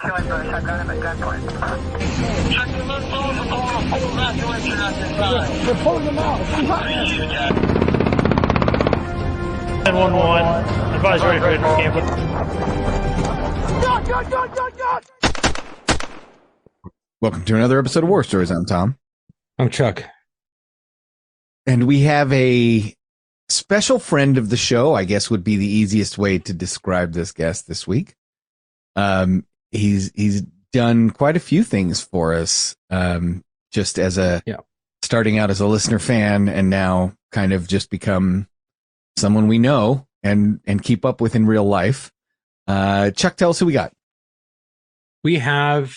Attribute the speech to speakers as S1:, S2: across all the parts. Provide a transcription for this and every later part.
S1: killing bush. I've got him at gunpoint. Check the left phone for calling a full evacuation at this time.
S2: We're pulling them out.
S3: 911. Advise ready for encampment.
S2: God!
S4: Welcome to another episode of War Stories. I'm Tom.
S5: I'm Chuck.
S4: And we have a special friend of the show, I guess would be the easiest way to describe this guest this week. He's done quite a few things for us, just as starting out as a listener fan and now kind of just become someone we know and keep up with in real life. Chuck, tell us who we got.
S5: We have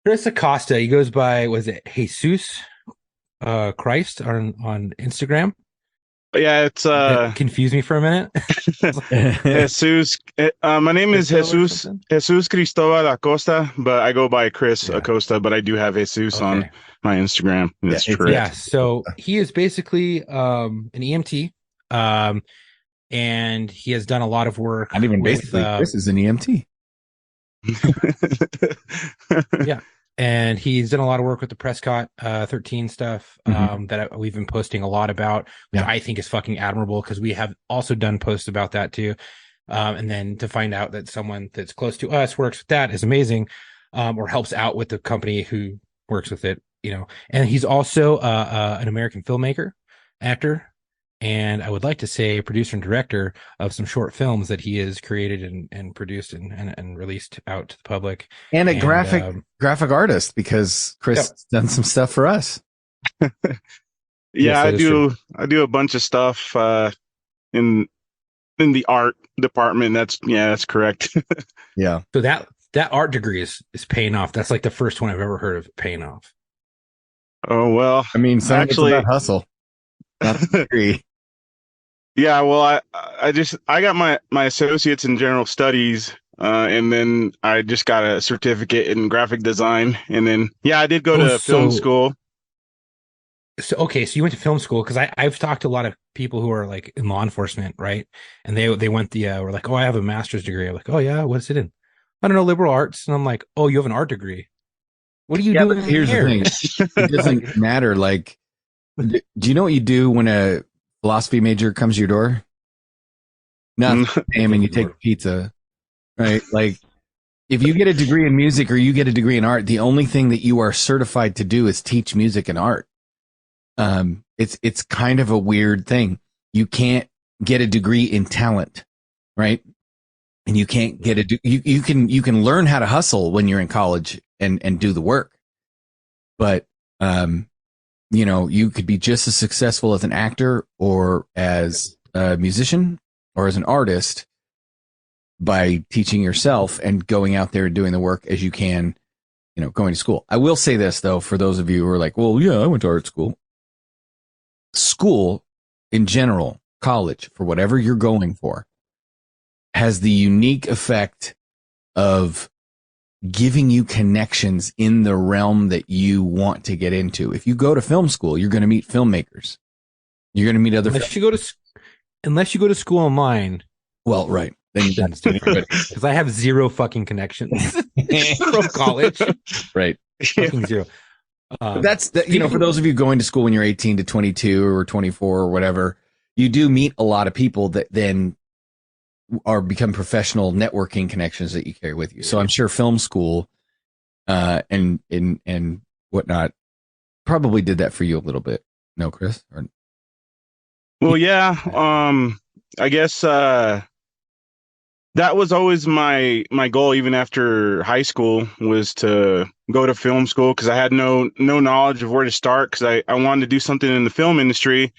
S5: Chris Acosta. He goes by, was it Jesus Christ on Instagram?
S6: Yeah, it's
S5: It confused me for a minute.
S6: Jesus. My name is Jesus Cristobal Acosta, but I go by Chris Acosta, but I do have Jesus on my Instagram. That's true.
S5: Yeah, so he is basically an EMT, and he has done a lot of work.
S4: Not even basically, Chris is an EMT.
S5: Yeah. And he's done a lot of work with the Prescott 13 stuff that we've been posting a lot about, which I think is fucking admirable because we have also done posts about that too. And then to find out that someone that's close to us works with that is amazing, or helps out with the company who works with it, you know. And he's also an American filmmaker, actor, and I would like to say producer and director of some short films that he has created and produced and released out to the public.
S4: And a graphic artist, because Chris has done some stuff for us.
S6: I do a bunch of stuff in the art department. That's correct.
S4: Yeah.
S5: So that art degree is paying off. That's like the first one I've ever heard of paying off.
S6: Oh, well,
S4: I mean, actually, it's about hustle. Not a degree.
S6: Yeah, well, I got my associates in general studies, and then I just got a certificate in graphic design, and then I did go to film school.
S5: So you went to film school, because I've talked to a lot of people who are like in law enforcement, right? And they went were like, oh, I have a master's degree. I'm like, oh yeah, what's it in? I don't know, liberal arts. And I'm like, oh, you have an art degree. What are you doing?
S4: But here's the thing: it doesn't matter. Like, do you know what you do when a philosophy major comes to your door? Nothing. And you take pizza, right? Like, if you get a degree in music or you get a degree in art, the only thing that you are certified to do is teach music and art. It's kind of a weird thing. You can't get a degree in talent, right? And you can't get you can learn how to hustle when you're in college and do the work, but you know, you could be just as successful as an actor or as a musician or as an artist by teaching yourself and going out there and doing the work as you can, you know, going to school. I will say this, though, for those of you who are like, well, yeah, I went to art school. School in general, college, for whatever you're going for, has the unique effect of giving you connections in the realm that you want to get into. If you go to film school, you're going to meet filmmakers. You're going to meet other.
S5: Unless you go to school online.
S4: Well, right. Then that's different.
S5: Because I have zero fucking connections from college.
S4: Right.
S5: Fucking zero.
S4: That's you know, for those of you going to school when you're 18 to 22 or 24 or whatever, you do meet a lot of people that then become professional networking connections that you carry with you. So I'm sure film school and whatnot probably did that for you a little bit. No, Chris?
S6: Well, yeah. I guess that was always my goal, even after high school, was to go to film school, because I had no knowledge of where to start, because I wanted to do something in the film industry.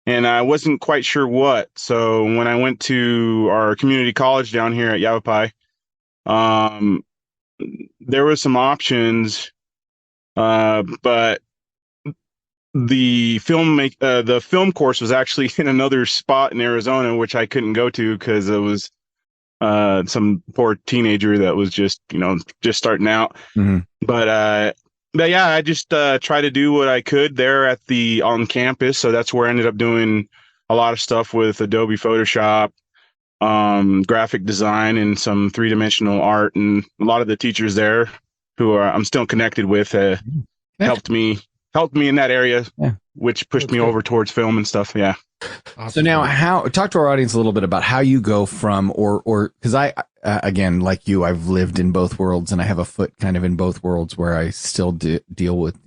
S6: And I wasn't quite sure what. So when I went to our community college down here at Yavapai, there were some options, but the film course was actually in another spot in Arizona, which I couldn't go to because it was some poor teenager that was just starting out.
S4: Mm-hmm.
S6: But yeah, I just try to do what I could there on campus. So that's where I ended up doing a lot of stuff with Adobe Photoshop, graphic design and some three-dimensional art, and a lot of the teachers there who I'm still connected with helped me in that area, which pushed me over towards film and stuff. Yeah.
S5: Awesome.
S4: So now, talk to our audience a little bit about how you go from, or because I again, like you, I've lived in both worlds, and I have a foot kind of in both worlds where I still deal with,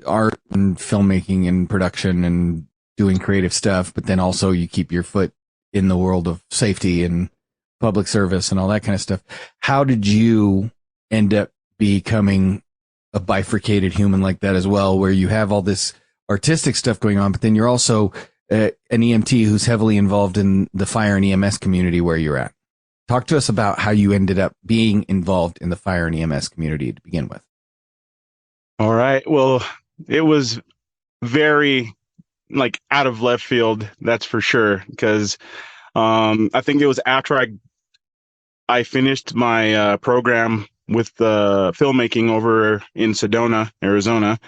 S4: art and filmmaking and production and doing creative stuff, but then also you keep your foot in the world of safety and public service and all that kind of stuff. How did you end up becoming a bifurcated human like that as well, where you have all this artistic stuff going on, but then you're also an EMT who's heavily involved in the fire and EMS community where you're at? Talk to us about how you ended up being involved in the fire and EMS community to begin with.
S6: All right. Well, it was very out of left field, that's for sure. Because I think it was after I finished my program with filmmaking over in Sedona, Arizona.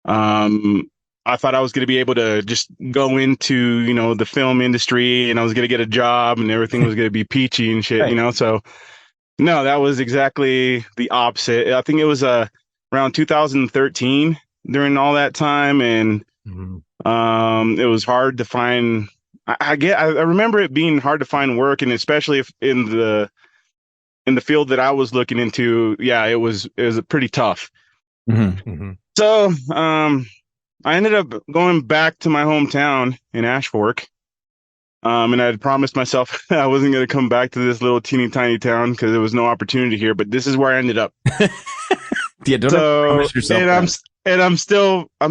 S6: I thought I was going to be able to just go into, the film industry, and I was going to get a job and everything was going to be peachy and shit,
S4: Right.
S6: So no, that was exactly the opposite. I think it was around 2013 during all that time. And it was hard to find. I remember it being hard to find work, and especially if in the field that I was looking into, it was pretty tough. So, I ended up going back to my hometown in Ash Fork. And I had promised myself I wasn't going to come back to this little teeny tiny town because there was no opportunity here, but this is where I ended up.
S4: Yeah, don't promise yourself.
S6: And I'm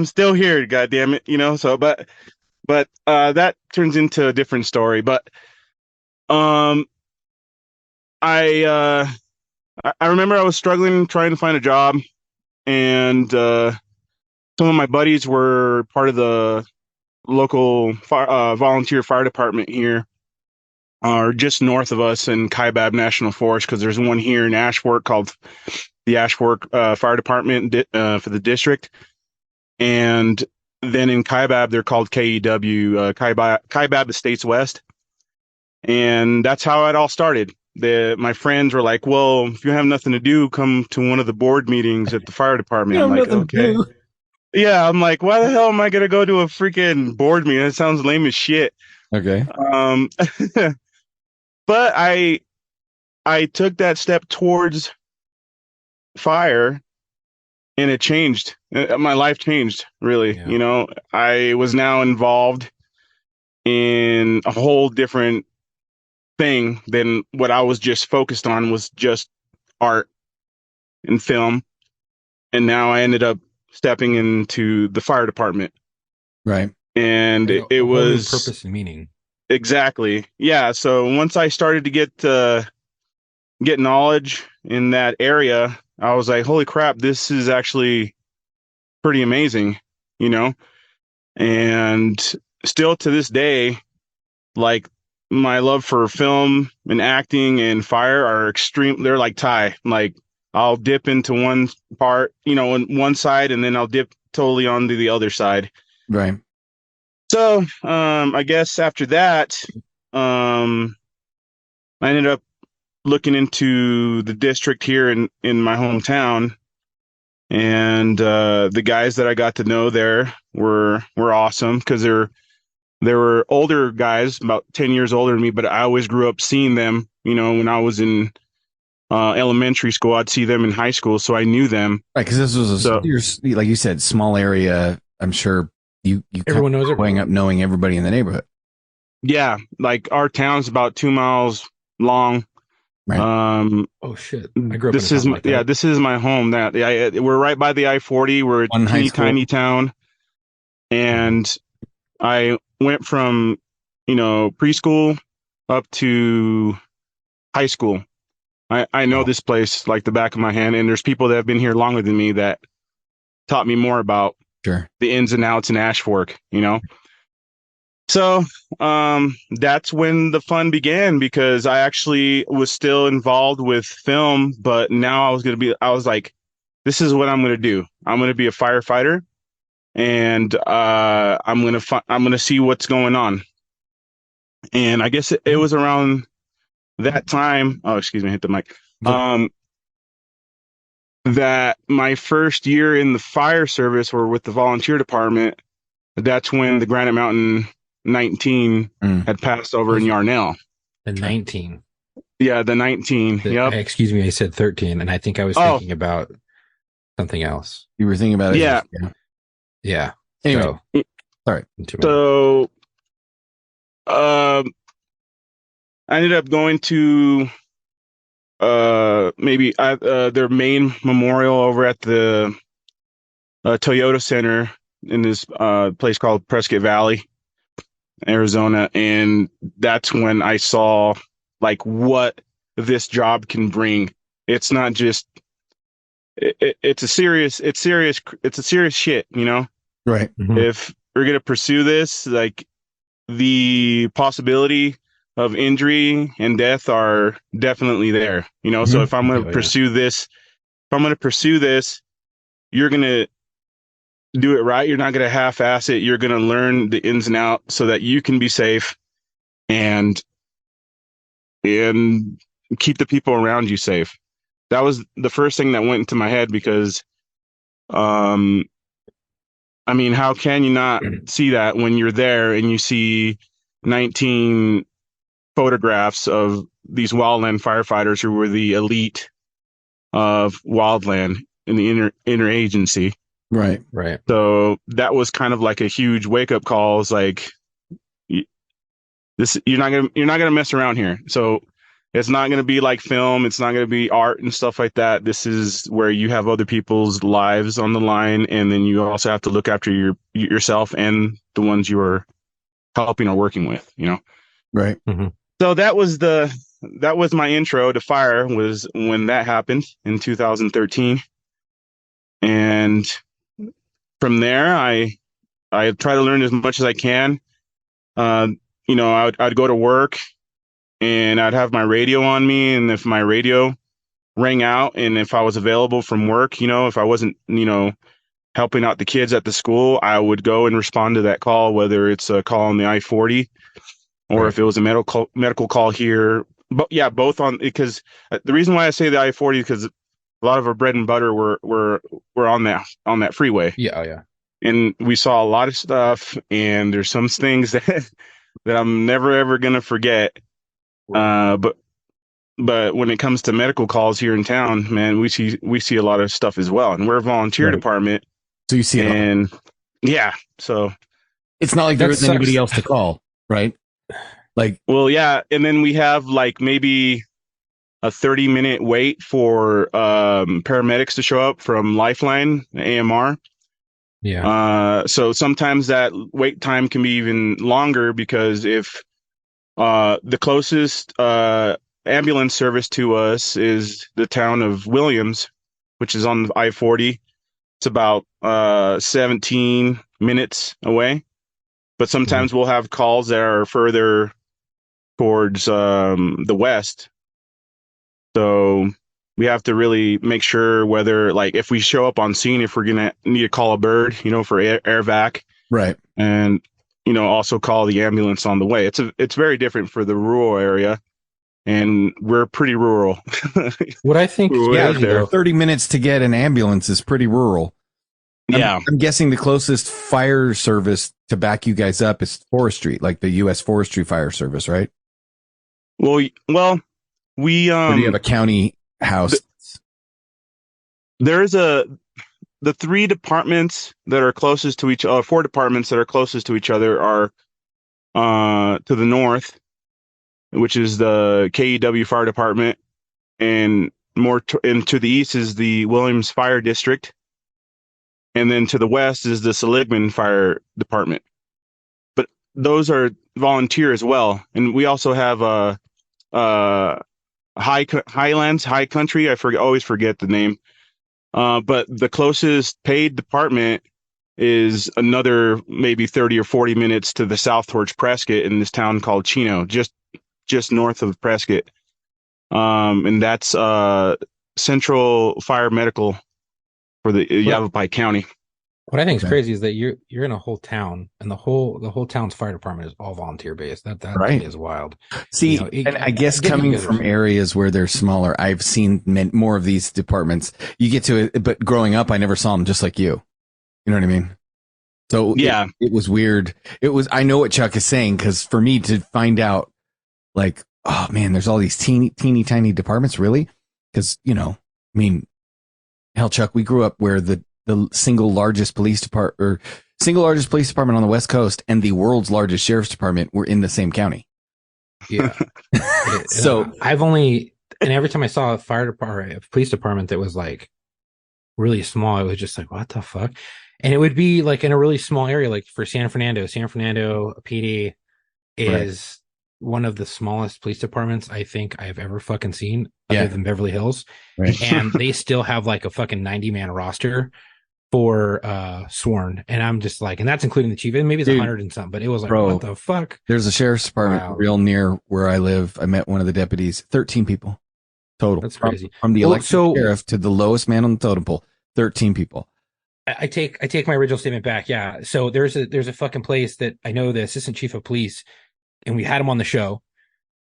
S6: still here, God damn it, so, but that turns into a different story. But, I remember I was struggling trying to find a job, and, some of my buddies were part of the local volunteer fire department here, or just north of us in Kaibab National Forest, because there's one here in Ash Fork called the Ash Fork Fire Department for the district. And then in Kaibab, they're called KEW, Kaibab Estates West. And that's how it all started. My friends were like, well, if you have nothing to do, come to one of the board meetings at the fire department. I'm like, okay. Yeah, I'm like, why the hell am I going to go to a freaking board meeting? That sounds lame as shit.
S4: Okay.
S6: But I took that step towards fire, and it changed. My life changed, really.
S5: Yeah.
S6: I was now involved in a whole different thing than what I was just focused on, was just art and film. And now I ended up stepping into the fire department.
S4: Right.
S6: And it was
S5: purpose and meaning.
S6: Exactly. Yeah. So once I started to get knowledge in that area, I was like, holy crap, this is actually pretty amazing, and still to this day, my love for film and acting and fire are extreme. They're like tie. Like, I'll dip into one part, on one side, and then I'll dip totally onto the other side.
S4: Right.
S6: So, I guess after that, I ended up looking into the district here in my hometown, and the guys that I got to know there were awesome, because they were older guys, about 10 years older than me, but I always grew up seeing them. When I was in elementary school, I'd see them in high school, so I knew them.
S4: Right, because this was like you said, small area. I'm sure you
S5: everyone knows
S4: growing up knowing everybody in the neighborhood.
S6: Yeah, like our town's about 2 miles long.
S4: Right.
S5: Oh shit! I grew up.
S6: This is this is my home. We're right by the I-40. We're a teeny tiny town, and I went from preschool up to high school. I know this place like the back of my hand, and there's people that have been here longer than me that taught me more about the ins and outs in Ash Fork. So that's when the fun began, because I actually was still involved with film, but now I was like, this is what I'm going to do. I'm going to be a firefighter, and I'm going to see what's going on. And I guess it was around that time. Oh, excuse me, I hit the mic. That my first year in the fire service or with the volunteer department, that's when the Granite Mountain 19 had passed over in Yarnell.
S5: The 19.
S6: Yeah, the 19. Yep.
S5: Excuse me, I said 13, and I think I was thinking about something else.
S4: You were thinking about it?
S6: Yeah.
S5: Yeah.
S4: Anyway, sorry.
S6: So, I ended up going to maybe their main memorial over at the Toyota Center in this place called Prescott Valley, Arizona, and that's when I saw like what this job can bring. It's not just it's a serious shit, you know.
S4: Right.
S5: Mm-hmm.
S6: If we're gonna pursue this, like the possibility of injury and death are definitely there, you know. So if I'm going to pursue this, you're going to do it right. You're not going to half-ass it. You're going to learn the ins and outs so that you can be safe and keep the people around you safe. That was the first thing that went into my head because, I mean, how can you not see that when you're there and you see 19 photographs of these wildland firefighters who were the elite of wildland in the interagency.
S4: Right.
S6: So that was kind of like a huge wake up call. It's like this, you're not gonna mess around here. So it's not gonna be like film. It's not gonna be art and stuff like that. This is where you have other people's lives on the line, and then you also have to look after yourself and the ones you are helping or working with. You know.
S4: Right.
S5: Mm-hmm.
S6: So that was my intro to fire, was when that happened in 2013. And from there, I try to learn as much as I can. You know, I'd go to work and I'd have my radio on me. And if my radio rang out and if I was available from work, you know, if I wasn't, you know, helping out the kids at the school, I would go and respond to that call, whether it's a call on the I-40 or if it was a medical call here. But yeah, both on, because the reason why I say the I-40 is because a lot of our bread and butter were on that freeway.
S5: Yeah.
S6: And we saw a lot of stuff, and there's some things that I'm never ever gonna forget. But when it comes to medical calls here in town, man, we see a lot of stuff as well. And we're a volunteer department.
S4: So you see it.
S6: And yeah, so
S4: it's not like there isn't anybody else to call, right? Like,
S6: well, yeah. And then we have like maybe a 30-minute wait for paramedics to show up from Lifeline, AMR.
S5: Yeah.
S6: So sometimes that wait time can be even longer because if the closest ambulance service to us is the town of Williams, which is on the I-40. It's about 17 minutes away. But sometimes we'll have calls that are further towards the west. So we have to really make sure whether, like, if we show up on scene, if we're going to need to call a bird, you know, for air vac.
S4: Right.
S6: And, you know, also call the ambulance on the way. It's very different for the rural area. And we're pretty rural.
S5: What I think,
S4: 30 minutes to get an ambulance is pretty rural. I'm guessing the closest fire service to back you guys up is forestry, like the U.S. Forestry Fire Service, right?
S6: Well, we
S4: or do you have a county house?
S6: There's the three departments that are closest to each other. 4 departments that are closest to each other are to the north, which is the KEW Fire Department, and and to the east is the Williams Fire District. And then to the west is the Seligman Fire Department. But those are volunteer as well. And we also have Highlands, High Country. Always forget the name. But the closest paid department is another maybe 30 or 40 minutes to the south towards Prescott in this town called Chino, just north of Prescott. And that's Central Fire Medical for the Yavapai County.
S5: What I think is
S4: Okay.
S5: crazy is that you're in a whole town, and the whole town's fire department is all volunteer based. That to
S4: Right.
S5: me is wild.
S4: See,
S5: It,
S4: and I guess
S5: get that you
S4: coming
S5: guys are
S4: from areas where they're smaller, I've seen more of these departments. You get to it, but growing up, I never saw them just like you. You know what I mean? So
S6: Yeah.
S4: it was weird. I know what Chuck is saying, because for me to find out, like, oh man, there's all these teeny tiny departments, really? Because, I mean, hell, Chuck, we grew up where the single largest police department on the West Coast and the world's largest sheriff's department were in the same county.
S5: Yeah.
S4: So
S5: and every time I saw a police department that was like really small, it was just like, what the fuck? And it would be like in a really small area, like for San Fernando PD is one of the smallest police departments I think I've ever fucking seen, other than Beverly Hills.
S4: Right.
S5: And they still have like a fucking 90-man roster for sworn. And I'm just like, and that's including the chief. And maybe it's 100 and something, but it was like,
S4: bro,
S5: what the fuck?
S4: There's a sheriff's department real near where I live. I met one of the deputies, 13 people total.
S5: That's crazy.
S4: From the elected sheriff to the lowest man on the totem pole, 13 people.
S5: I take my original statement back. Yeah. So there's a fucking place that I know the assistant chief of police, and we had him on the show.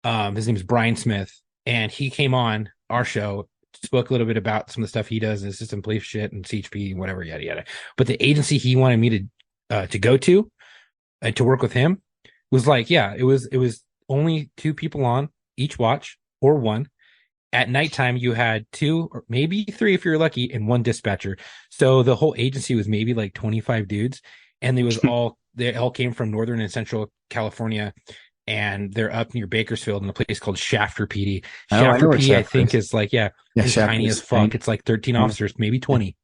S5: His name is Brian Smith, and he came on our show, spoke a little bit about some of the stuff he does, and assistant police shit and CHP, whatever, yada yada. But the agency he wanted me to go to and to work with him was like, yeah, it was only 2 people on each watch, or 1. At nighttime, you had 2 or maybe 3 if you're lucky, and 1 dispatcher. So the whole agency was maybe like 25 dudes, and they all came from northern and central California, and they're up near Bakersfield in a place called Shafter PD. Shafter PD, I think, is like it's tiny as fuck. It's like 13 officers, maybe 20.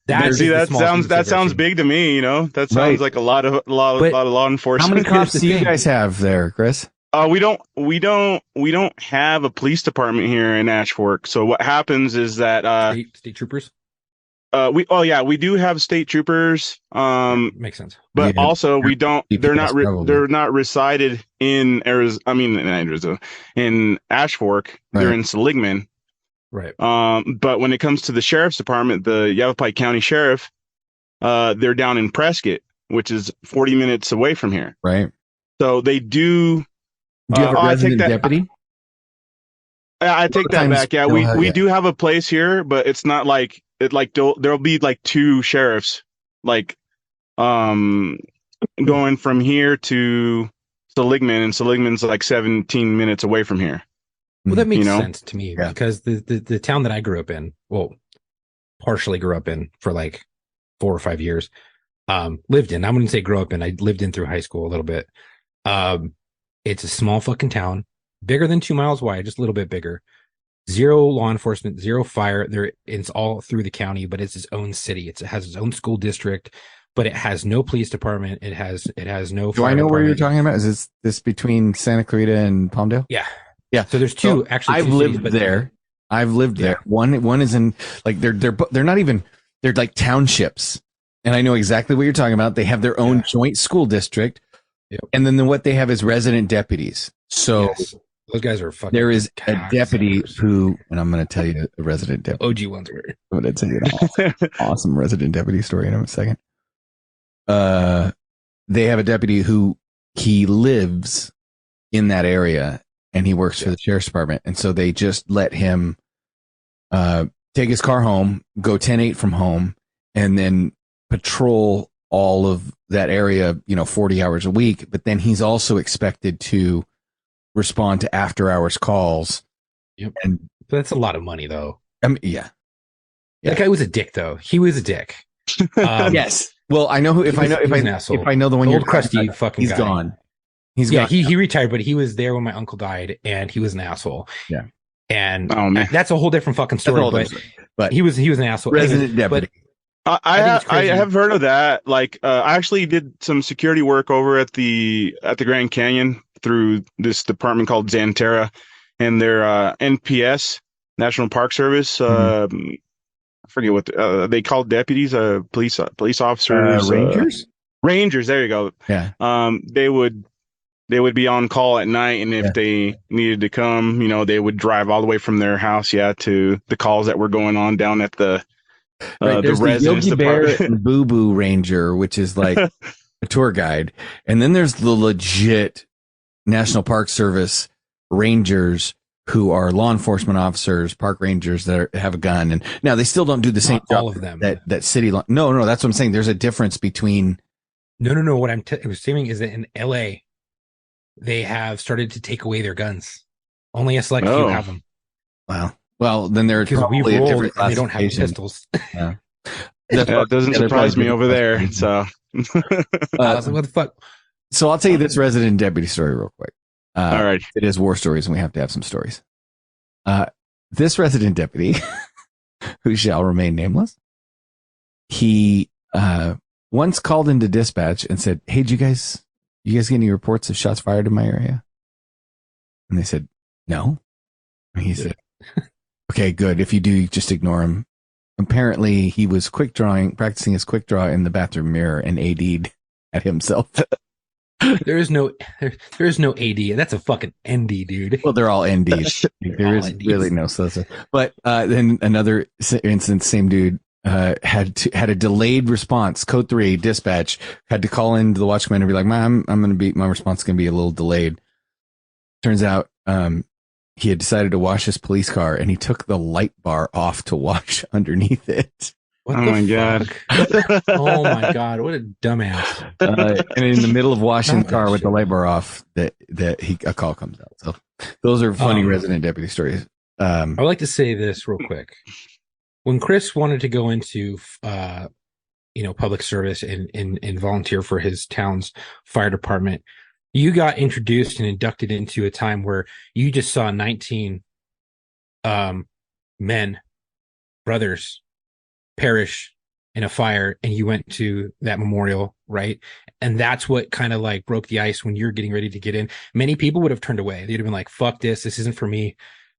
S6: That sounds big to me. That sounds like a lot of law enforcement.
S4: How many cops do you guys have there, Chris?
S6: We don't have a police department here in Ash Fork. So what happens is that
S5: state troopers.
S6: We do have state troopers.
S5: Makes sense.
S6: But also we don't. They're not resided in Arizona. I mean, in Arizona, in Ash Fork. Right. They're in Seligman.
S5: Right.
S6: But when it comes to the sheriff's department, the Yavapai County Sheriff, they're down in Prescott, which is 40 minutes away from here.
S4: Right.
S6: So they do.
S4: Do you have a resident deputy?
S6: I take that back. Yeah, we do have a place here, but it's not like it. Like there'll be like 2 sheriffs, like going from here to Seligman, and Seligman's like 17 minutes away from here.
S5: Well, that makes sense to me because the town that I grew up in, partially grew up in for like 4 or 5 years, lived in. I wouldn't say grew up in. I lived in through high school a little bit. It's a small fucking town, bigger than 2 miles wide, just a little bit bigger. 0 law enforcement, 0 fire. It's all through the county, but it's its own city. It has its own school district, but it has no police department. It has no.
S4: Do I know where you're talking about? Is this between Santa Clarita and Palmdale?
S5: Yeah.
S4: Yeah.
S5: So there's 2 actually.
S4: I've lived there. I've lived there. One is in like they're not even, they're like townships, and I know exactly what you're talking about. They have their own joint school district. Yep. And then what they have is resident deputies. So
S5: those guys are fucking.
S4: There is a deputy who, and I'm going to tell you a resident deputy.
S5: OG ones were.
S4: I'm going to tell you an awesome resident deputy story in a second. They have a deputy who he lives in that area, and he works for the sheriff's department. And so they just let him take his car home, go 10-8 from home, and then patrol all of that area, 40 hours a week. But then he's also expected to respond to after hours calls.
S5: Yep. And that's a lot of money though.
S4: Yeah.
S5: That guy was a dick though. He was a dick.
S4: Yes. Well, I know who, if I know the one you're
S5: crusty fucking
S4: he's
S5: guy.
S4: Gone. He's gone.
S5: He retired, but he was there when my uncle died, and he was an asshole.
S4: Yeah.
S5: And that's a whole different fucking story. But he was an asshole.
S4: Resident deputy.
S6: I have heard of that. Like, I actually did some security work over at the Grand Canyon through this department called Xanterra, and their NPS, National Park Service. I forget what they called deputies, police officers, Rangers. There you go.
S4: Yeah.
S6: They would be on call at night, and if they needed to come, they would drive all the way from their house, to the calls that were going on down at the
S4: Right,
S6: the
S4: there's the
S6: residence
S4: Yogi Bear
S6: department.
S4: and Boo Boo Ranger, which is like a tour guide, and then there's the legit National Park Service rangers who are law enforcement officers, park rangers that have a gun, and now they still don't do the same
S5: Not
S4: job
S5: all of them.
S4: that city. No, that's what I'm saying. There's a difference between.
S5: No. What I'm saying is that in LA, they have started to take away their guns. Only a select few
S6: Oh.
S5: have them.
S4: Wow. Well, then there's
S5: Because we
S4: probably a
S5: rolled
S4: different
S5: and they don't have
S4: classification.
S5: pistols.
S4: Yeah.
S6: That doesn't
S4: there's
S6: surprise
S4: probably
S6: me over there.
S4: different
S6: So,
S5: I was like, what the fuck?
S4: So I'll tell you this resident deputy story real quick.
S6: all right.
S4: It is war stories, and we have to have some stories. This resident deputy, who shall remain nameless, he once called into dispatch and said, "Hey, you guys get any reports of shots fired in my area?" And they said, "No." And he said, "Okay, good. If you do, just ignore him." Apparently, he was practicing his quick draw in the bathroom mirror and AD'd at himself.
S5: There is no AD. That's a fucking ND, dude.
S4: Well, they're all NDs. There is really no such. But then another instance, same dude had a delayed response. Code 3 dispatch had to call into the watch commander and be like, my response is gonna be a little delayed. Turns out he had decided to wash his police car, and he took the light bar off to wash underneath it.
S5: What
S6: Oh
S5: the
S6: my God.
S5: fuck? Oh my God. What a dumbass.
S4: And in the middle of washing the car with the light bar off, a call comes out. So those are funny resident deputy stories.
S5: I would like to say this real quick. When Chris wanted to go into, public service and volunteer for his town's fire department, you got introduced and inducted into a time where you just saw 19 men, brothers, perish in a fire, and you went to that memorial, right? And that's what kind of like broke the ice when you're getting ready to get in. Many people would have turned away. They'd have been like, fuck this isn't for me,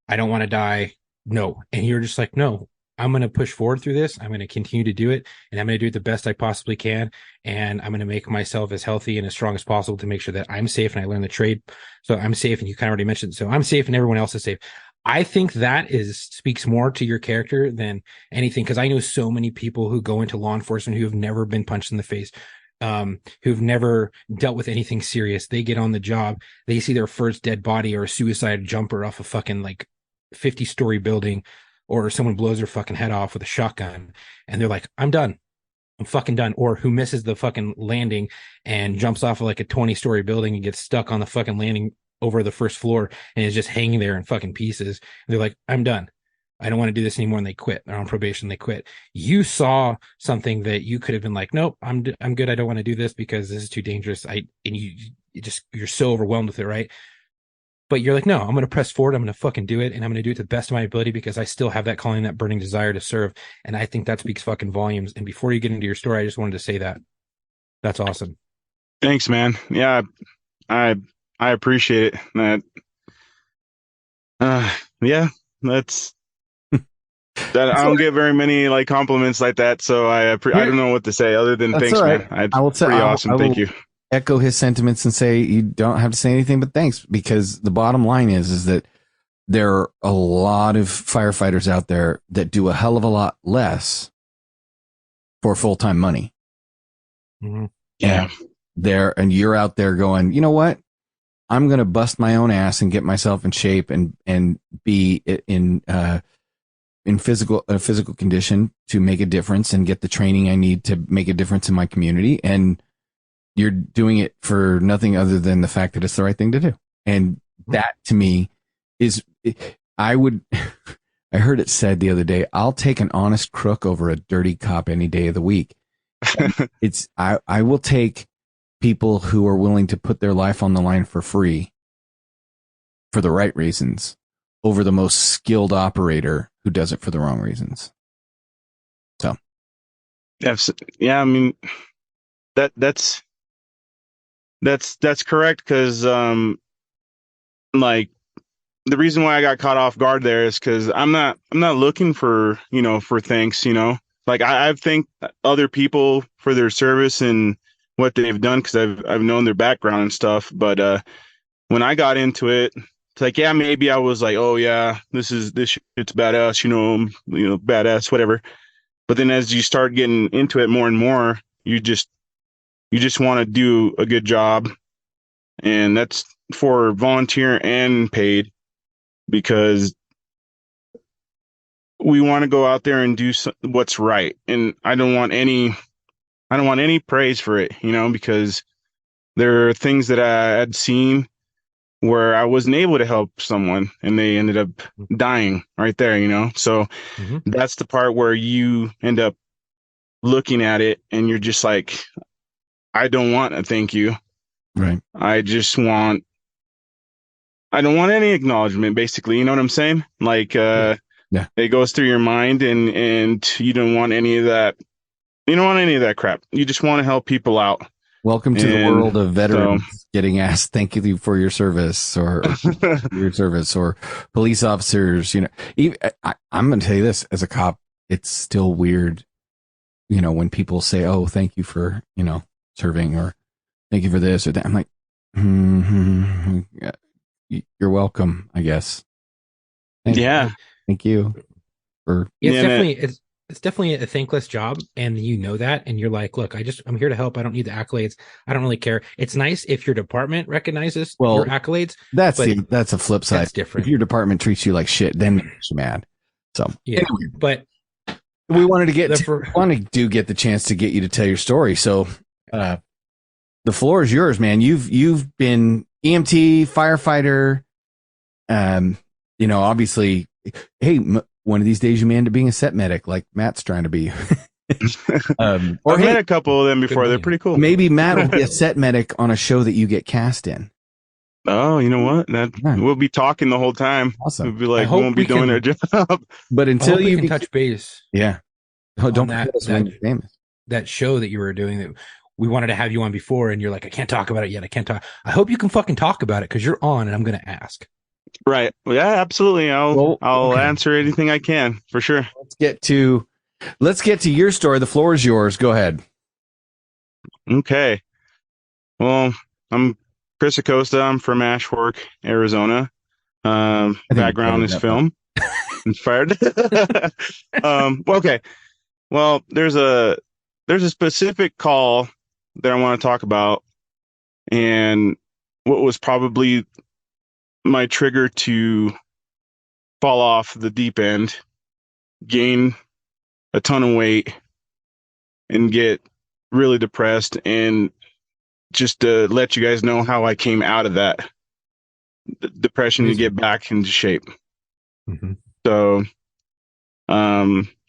S5: I don't want to die. No. And you're just like, no, I'm going to push forward through this. I'm going to continue to do it, and I'm going to do it the best I possibly can. And I'm going to make myself as healthy and as strong as possible to make sure that I'm safe and I learn the trade. So I'm safe. And you kind of already mentioned, so I'm safe and everyone else is safe. I think that speaks more to your character than anything. Cause I know so many people who go into law enforcement who have never been punched in the face, who've never dealt with anything serious. They get on the job, they see their first dead body or a suicide jumper off a fucking like 50-story building, or someone blows their fucking head off with a shotgun, and they're like, I'm done. I'm fucking done. Or who misses the fucking landing and jumps off of like a 20-story building and gets stuck on the fucking landing over the first floor and is just hanging there in fucking pieces. And they're like, I'm done. I don't want to do this anymore. And they quit. They're on probation. They quit. You saw something that you could have been like, nope, I'm good. I don't want to do this because this is too dangerous. You're so overwhelmed with it. Right. But you're like, no, I'm going to press forward. I'm going to fucking do it. And I'm going to do it to the best of my ability because I still have that calling, that burning desire to serve. And I think that speaks fucking volumes. And before you get into your story, I just wanted to say that. That's awesome.
S6: Thanks, man. Yeah, I appreciate it. Yeah, that's that. I don't get very many like compliments like that, so I don't know what to say other than
S4: That's
S6: thanks,
S4: all right.
S6: man.
S4: I will say,
S6: pretty awesome. Thank you.
S4: Echo his sentiments and say you don't have to say anything but thanks, because the bottom line is that there are a lot of firefighters out there that do a hell of a lot less for full-time money.
S5: Mm-hmm.
S6: Yeah.
S4: And you're out there going, you know what? I'm going to bust my own ass and get myself in shape and be in physical condition to make a difference and get the training I need to make a difference in my community. And you're doing it for nothing other than the fact that it's the right thing to do. And that to me is, I heard it said the other day, I'll take an honest crook over a dirty cop any day of the week. I will take people who are willing to put their life on the line for free for the right reasons over the most skilled operator who does it for the wrong reasons. So.
S6: Yes. Yeah. I mean, that's correct. Cause, like the reason why I got caught off guard there is cause I'm not looking for, for thanks, like I thank other people for their service and what they've done, because I've known their background and stuff. But when I got into it, it's like, yeah, maybe I was like, oh yeah, this shit's badass, badass, whatever. But then as you start getting into it more and more, you just want to do a good job. And that's for volunteer and paid, because we want to go out there and do what's right. And I don't want any praise for it, because there are things that I had seen where I wasn't able to help someone and they ended up dying right there, So that's the part where you end up looking at it and you're just like, I don't want a thank you.
S4: Right.
S6: I don't want any acknowledgement, basically. You know what I'm saying? Like,
S4: Yeah.
S6: It goes through your mind and you don't want any of that. You don't want any of that crap. You just want to help people out.
S4: Welcome to the world of veterans getting asked, thank you for your service or your service, or police officers, I'm going to tell you this, as a cop, it's still weird, when people say, oh, thank you for, serving, or thank you for this or that. I'm like, you're welcome, I guess. Thank you for.
S5: It's definitely a thankless job, and that, and you're like, look, I'm here to help. I don't need the accolades. I don't really care. It's nice if your department recognizes your accolades.
S4: That's a flip side.
S5: That's different.
S4: If your department treats you like shit, then it makes you mad. So
S5: yeah,
S4: anyway,
S5: but
S4: we wanted to get the chance to get you to tell your story. So the floor is yours, man. You've been EMT, firefighter. Obviously, hey. One of these days, you may end up being a set medic, like Matt's trying to be.
S6: I've met a couple of them before. They're pretty cool.
S4: Maybe Matt will be a set medic on a show that you get cast in.
S6: Oh, you know what? We'll be talking the whole time.
S4: Awesome.
S6: We'll be like, we won't be doing our job.
S5: But until you can touch base,
S4: yeah. Don't forget us when you're famous.
S5: That show that you were doing that we wanted to have you on before, and you're like, I can't talk about it yet. I can't talk. I hope you can fucking talk about it because you're on, and I'm going to ask.
S6: Right. Yeah, absolutely. I'll answer anything I can, for sure.
S4: Let's get to your story. The floor is yours. Go ahead.
S6: Okay. Well, I'm Chris Acosta. I'm from Ashfork, Arizona. Background is film. Inspired. Okay. Well, there's a specific call that I want to talk about, and what was probably my trigger to fall off the deep end, gain a ton of weight, and get really depressed. And just to let you guys know how I came out of that depression to get back into shape.
S5: Mm-hmm.
S6: So,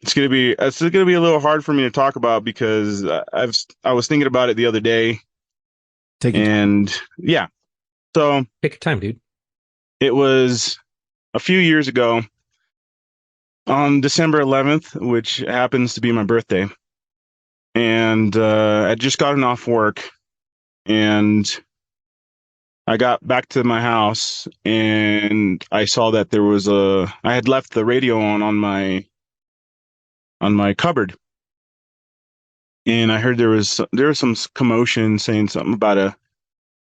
S6: it's gonna be a little hard for me to talk about because I was thinking about it the other day. Yeah. So
S5: take your time, dude.
S6: It was a few years ago on December 11th, which happens to be my birthday. And I'd just gotten off work, and I got back to my house, and I saw that I had left the radio on my cupboard. And I heard there was some commotion saying something about a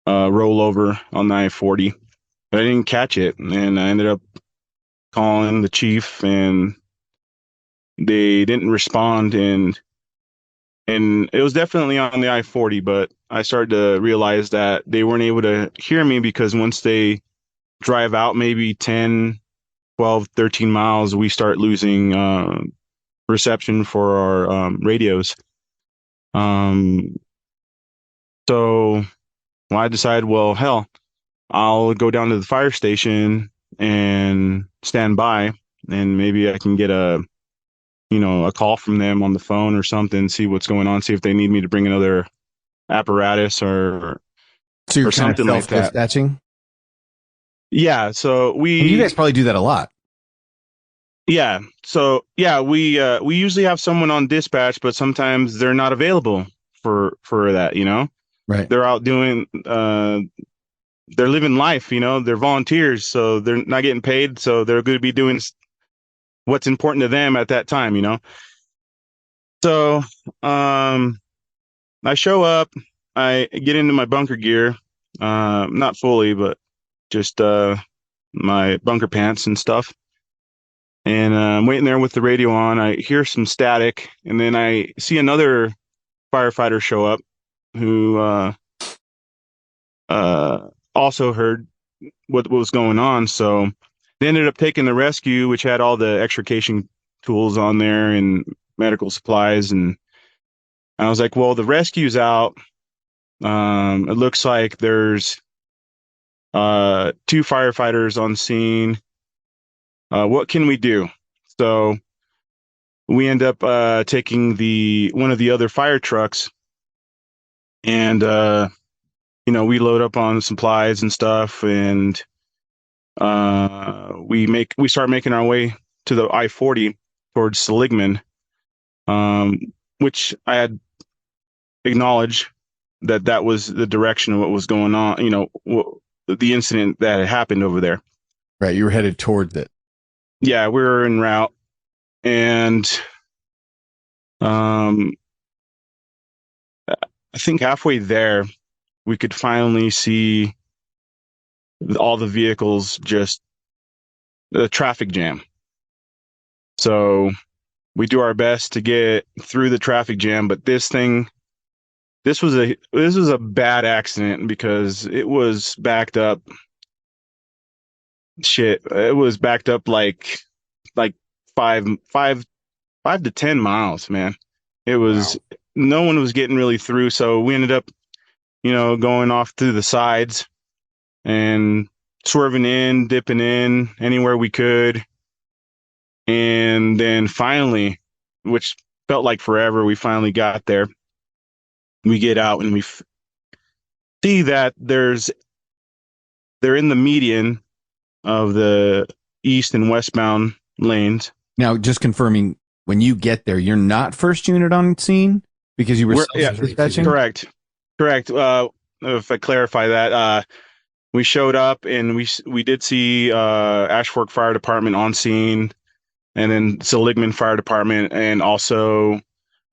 S6: rollover on the I-40. But I didn't catch it, and I ended up calling the chief, and they didn't respond, and it was definitely on the I-40, but I started to realize that they weren't able to hear me because once they drive out maybe 10, 12, 13 miles, we start losing reception for our radios. So I decided, well, hell, I'll go down to the fire station and stand by, and maybe I can get a call from them on the phone or something, see what's going on, see if they need me to bring another apparatus or something like that.
S4: Dispatching?
S6: Yeah. So
S4: you guys probably do that a lot.
S6: Yeah. So yeah, we usually have someone on dispatch, but sometimes they're not available for that,
S4: Right.
S6: They're out doing, they're living life, they're volunteers, so they're not getting paid. So they're going to be doing what's important to them at that time, So, I show up, I get into my bunker gear, not fully, but just, my bunker pants and stuff. And I'm waiting there with the radio on. I hear some static, and then I see another firefighter show up who also heard what was going on. So they ended up taking the rescue, which had all the extrication tools on there and medical supplies. And I was like, well, the rescue's out. It looks like there's 2 firefighters on scene. What can we do? So we end up taking one of the other fire trucks, and we load up on supplies and stuff, and we start making our way to the I-40 towards Seligman, which I had acknowledged that was the direction of what was going on. The incident that had happened over there.
S4: Right, you were headed towards it.
S6: Yeah, we were en route, and I think halfway there, we could finally see all the vehicles, just the traffic jam. So we do our best to get through the traffic jam, but this was a bad accident because it was backed up. It was backed up like 5 to 10 miles, man. It was No one was getting really through, so we ended up, going off to the sides and swerving in, dipping in anywhere we could. And then finally, which felt like forever, we finally got there. We get out and we see that they're in the median of the east and westbound lanes.
S4: Now, just confirming, when you get there, you're not first unit on scene because you were dispatching?
S6: Correct. If I clarify that, we showed up and we did see Ash Fork Fire Department on scene, and then Seligman Fire Department, and also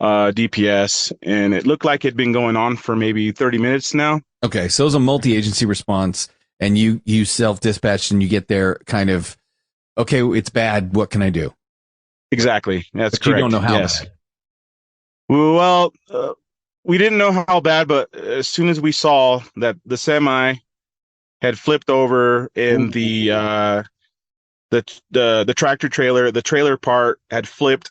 S6: DPS, and it looked like it'd been going on for maybe 30 minutes now.
S4: Okay, so it was a multi-agency response, and you self-dispatched, and you get there kind of, okay, it's bad, what can I do?
S6: Exactly, that's
S4: but
S6: correct.
S4: You don't know how
S6: yes.
S4: bad.
S6: Well, we didn't know how bad, but as soon as we saw that the semi had flipped over and the tractor trailer, the trailer part had flipped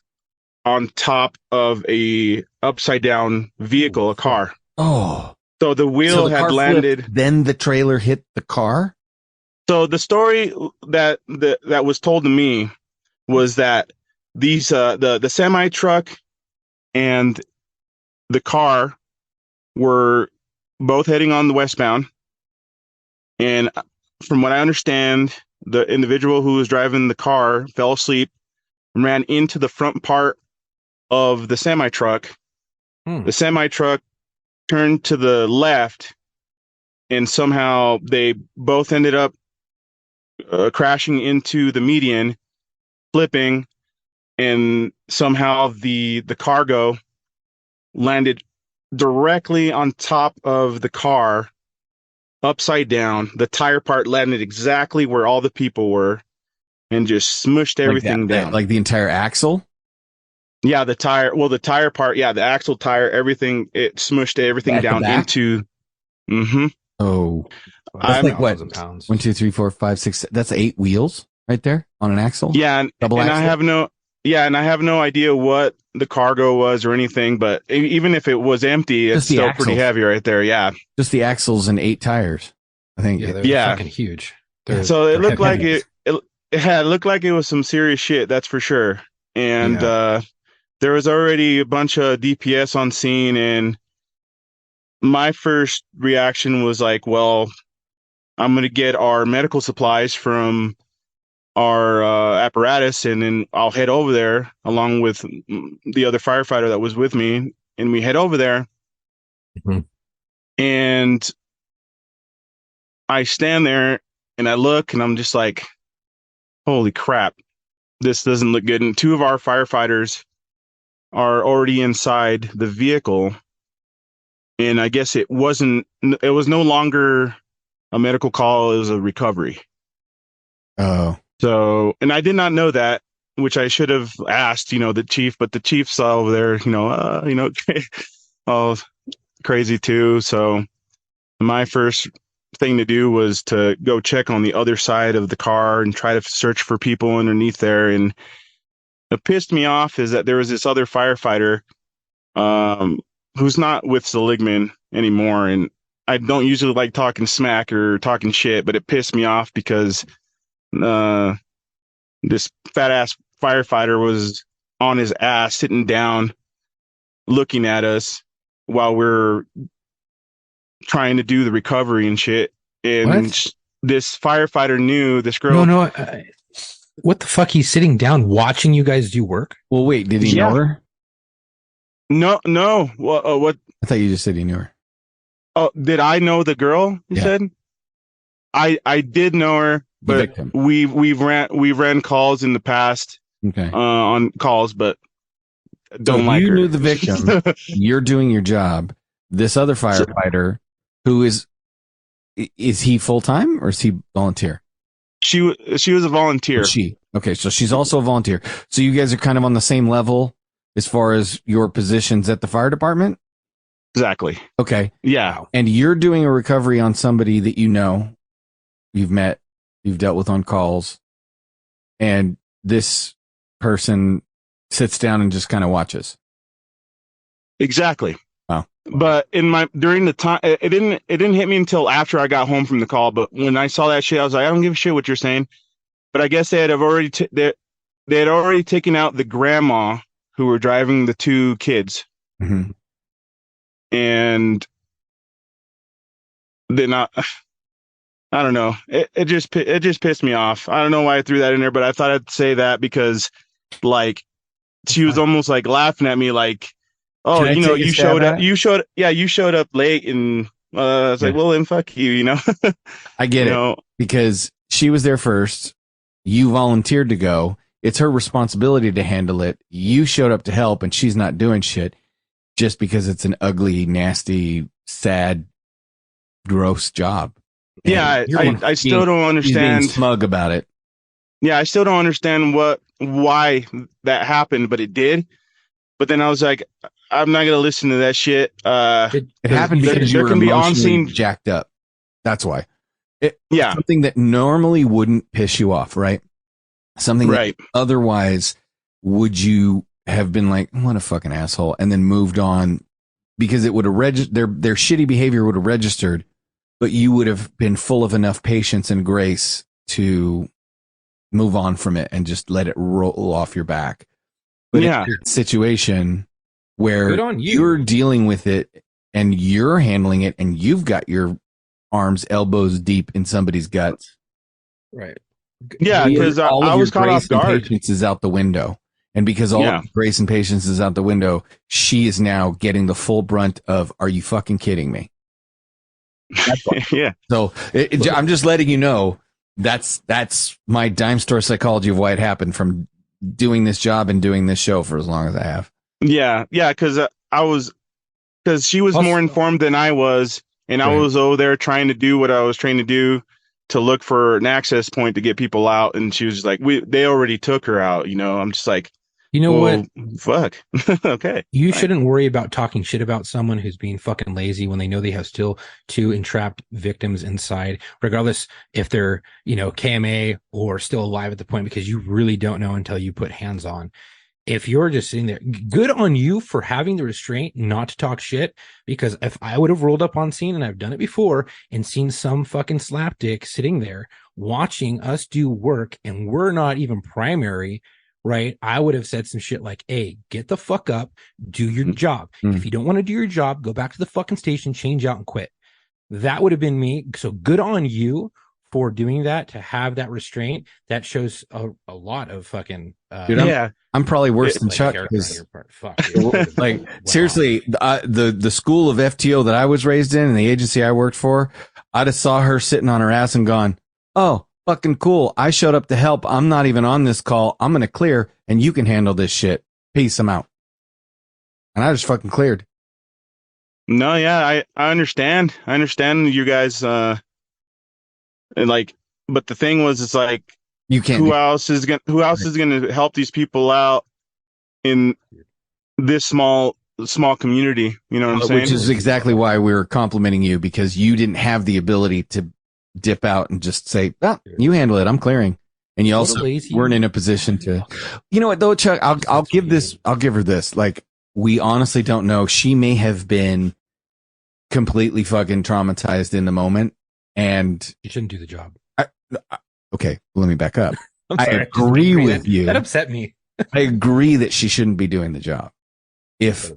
S6: on top of a upside down vehicle, a car.
S4: Oh.
S6: So the wheel had landed.
S4: Flipped, then the trailer hit the car?
S6: So the story that was told to me was that these the semi truck and the car were both heading on the westbound. And from what I understand, the individual who was driving the car fell asleep and ran into the front part of the semi truck. The semi truck turned to the left, and somehow they both ended up crashing into the median, flipping, and somehow the cargo landed directly on top of the car, upside down. The tire part landed exactly where all the people were and just smushed everything down.
S4: Like the entire axle?
S6: Yeah, the tire part, yeah, the axle, tire, everything, it smushed everything down into. Mm-hmm.
S4: Oh, that's like what? Pounds. 1, 2, 3, 4, 5, 6. That's 8 wheels right there on an axle.
S6: Yeah, and I have no idea what the cargo was or anything. But even if it was empty, it's still pretty heavy right there. Yeah,
S4: just the axles and 8 tires. I think.
S5: Yeah, they're fucking huge.
S6: So it looked like it looked like it was some serious shit. That's for sure. And there was already a bunch of DPS on scene, and my first reaction was like, well, I'm going to get our medical supplies from our apparatus, and then I'll head over there along with the other firefighter that was with me, and we head over there. Mm-hmm. And I stand there and I look, and I'm just like, holy crap, this doesn't look good. And 2 of our firefighters are already inside the vehicle. And I guess it was no longer a medical call, it was a recovery.
S4: Oh.
S6: So, and I did not know that which I should have asked, the chief, but the chief's over there, all crazy too. So my first thing to do was to go check on the other side of the car and try to search for people underneath there. And what pissed me off is that there was this other firefighter, who's not with Seligman anymore. And I don't usually like talking smack or talking shit, but it pissed me off because this fat ass firefighter was on his ass, sitting down, looking at us while we're trying to do the recovery and shit. And this firefighter knew this girl.
S5: No. What the fuck? He's sitting down watching you guys do work?
S4: Well, wait, did he know her?
S6: No. What?
S4: I thought you just said he knew her.
S6: Oh, did I know the girl? You said. I did know her, but we've ran calls in the past.
S4: Okay.
S6: On calls, but don't
S4: so
S6: like
S4: you
S6: her.
S4: knew the victim. You're doing your job. This other firefighter, who is he full time or is he volunteer?
S6: She was a volunteer.
S4: Okay, so she's also a volunteer. So you guys are kind of on the same level as far as your positions at the fire department?
S6: Exactly.
S4: Okay.
S6: Yeah.
S4: And you're doing a recovery on somebody that you've met, you've dealt with on calls, and this person sits down and just kind of watches.
S6: Exactly.
S4: Wow.
S6: But during the time, it didn't hit me until after I got home from the call. But when I saw that shit, I was like, I don't give a shit what you're saying. But I guess they had already taken out the grandma who were driving the two kids.
S4: Mm-hmm.
S6: And then I don't know. It just pissed me off. I don't know why I threw that in there, but I thought I'd say that because like she was almost like laughing at me like, oh, you showed up late, and I was like, well, then fuck you,
S4: I get it because she was there first. You volunteered to go. It's her responsibility to handle it. You showed up to help, and she's not doing shit just because it's an ugly, nasty, sad, gross job. And
S6: yeah, I still don't understand.
S4: He's being smug about it.
S6: Yeah, I still don't understand why that happened, but it did. But then I was like, I'm not gonna listen to that shit.
S4: It happened because you were emotionally jacked up. That's why. Something that normally wouldn't piss you off, right? Something that otherwise would you have been like, what a fucking asshole, and then moved on because it would have their shitty behavior would have registered, but you would have been full of enough patience and grace to move on from it and just let it roll off your back. But in a situation where you're dealing with it and you're handling it and you've got your arms elbows deep in somebody's guts.
S5: Right.
S6: Yeah, because I was caught off guard.
S4: Patience is out the window. And because all of grace and patience is out the window, she is now getting the full brunt of, are you fucking kidding me?
S6: Yeah.
S4: So I'm just letting you know that's my dime store psychology of why it happened from doing this job and doing this show for as long as I have.
S6: Yeah. Yeah. Because she was more informed than I was. And I was over there trying to do what I was trying to do to look for an access point to get people out. And she was just like, they already took her out. I'm just like,
S5: what?
S6: Fuck. Okay.
S5: You shouldn't worry about talking shit about someone who's being fucking lazy when they know they have still two entrapped victims inside, regardless if they're, KMA or still alive at the point, because you really don't know until you put hands on. If you're just sitting there, good on you for having the restraint not to talk shit, because if I would have rolled up on scene, and I've done it before, and seen some fucking slapdick sitting there watching us do work and we're not even primary, right? I would have said some shit like, hey, get the fuck up, do your job. If you don't want to do your job, go back to the fucking station, change out and quit. That would have been me. So good on you for doing that, to have that restraint. That shows a lot of fucking
S4: Dude, I'm probably worse than Chuck because seriously, the school of FTO that I was raised in and the agency I worked for, I'd have saw her sitting on her ass and gone, oh, fucking cool. I showed up to help. I'm not even on this call. I'm going to clear and you can handle this shit. Peace. I'm out. And I just fucking cleared.
S6: No, yeah, I understand. I understand you guys, but the thing was, it's like,
S4: You can't.
S6: Who else is gonna help these people out in this small community? You know what I'm saying?
S4: Which is exactly why we were complimenting you, because you didn't have the ability to dip out and just say, "Oh, you handle it. I'm clearing." And you also weren't in a position to. You know what though, Chuck? I'll give her this. Like, we honestly don't know. She may have been completely fucking traumatized in the moment, and
S5: she shouldn't do the job.
S4: Okay, let me back up.
S5: I
S4: agree with you.
S5: That upset me.
S4: I agree that she shouldn't be doing the job. If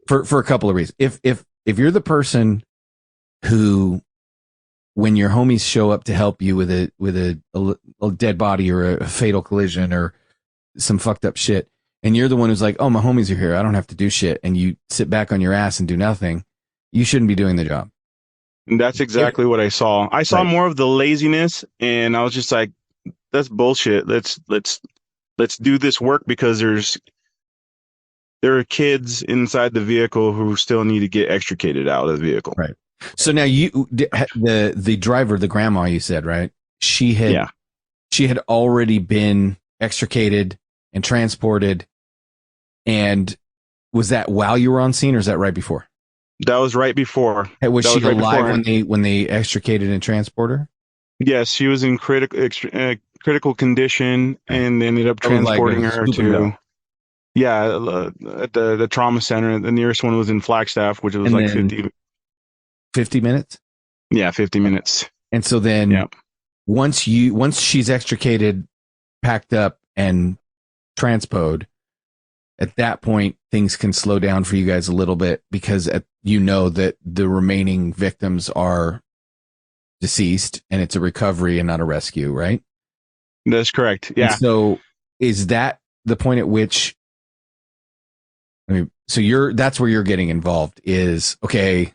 S4: for a couple of reasons. If you're the person who, when your homies show up to help you with a dead body or a fatal collision or some fucked up shit, and you're the one who's like, "Oh, my homies are here. I don't have to do shit," and you sit back on your ass and do nothing, you shouldn't be doing the job.
S6: And that's exactly what I saw. I saw more of the laziness, and I was just like, "That's bullshit. Let's do this work because there are kids inside the vehicle who still need to get extricated out of the vehicle."
S4: Right. So now the driver, the grandma, you said, right? She had already been extricated and transported. And was that while you were on scene, or is that right before?
S6: That was right before.
S4: Was she alive when they extricated and transported her?
S6: Yes, she was in critical condition, and ended up transporting her to at the trauma center. The nearest one was in Flagstaff, which was like
S4: 50 minutes.
S6: Yeah, 50 minutes.
S4: And so then once she's extricated, packed up, and transpode, at that point things can slow down for you guys a little bit, because you know that the remaining victims are deceased and it's a recovery and not a rescue, right?
S6: That's correct. Yeah.
S4: And so is that the point at which, that's where you're getting involved, is, okay,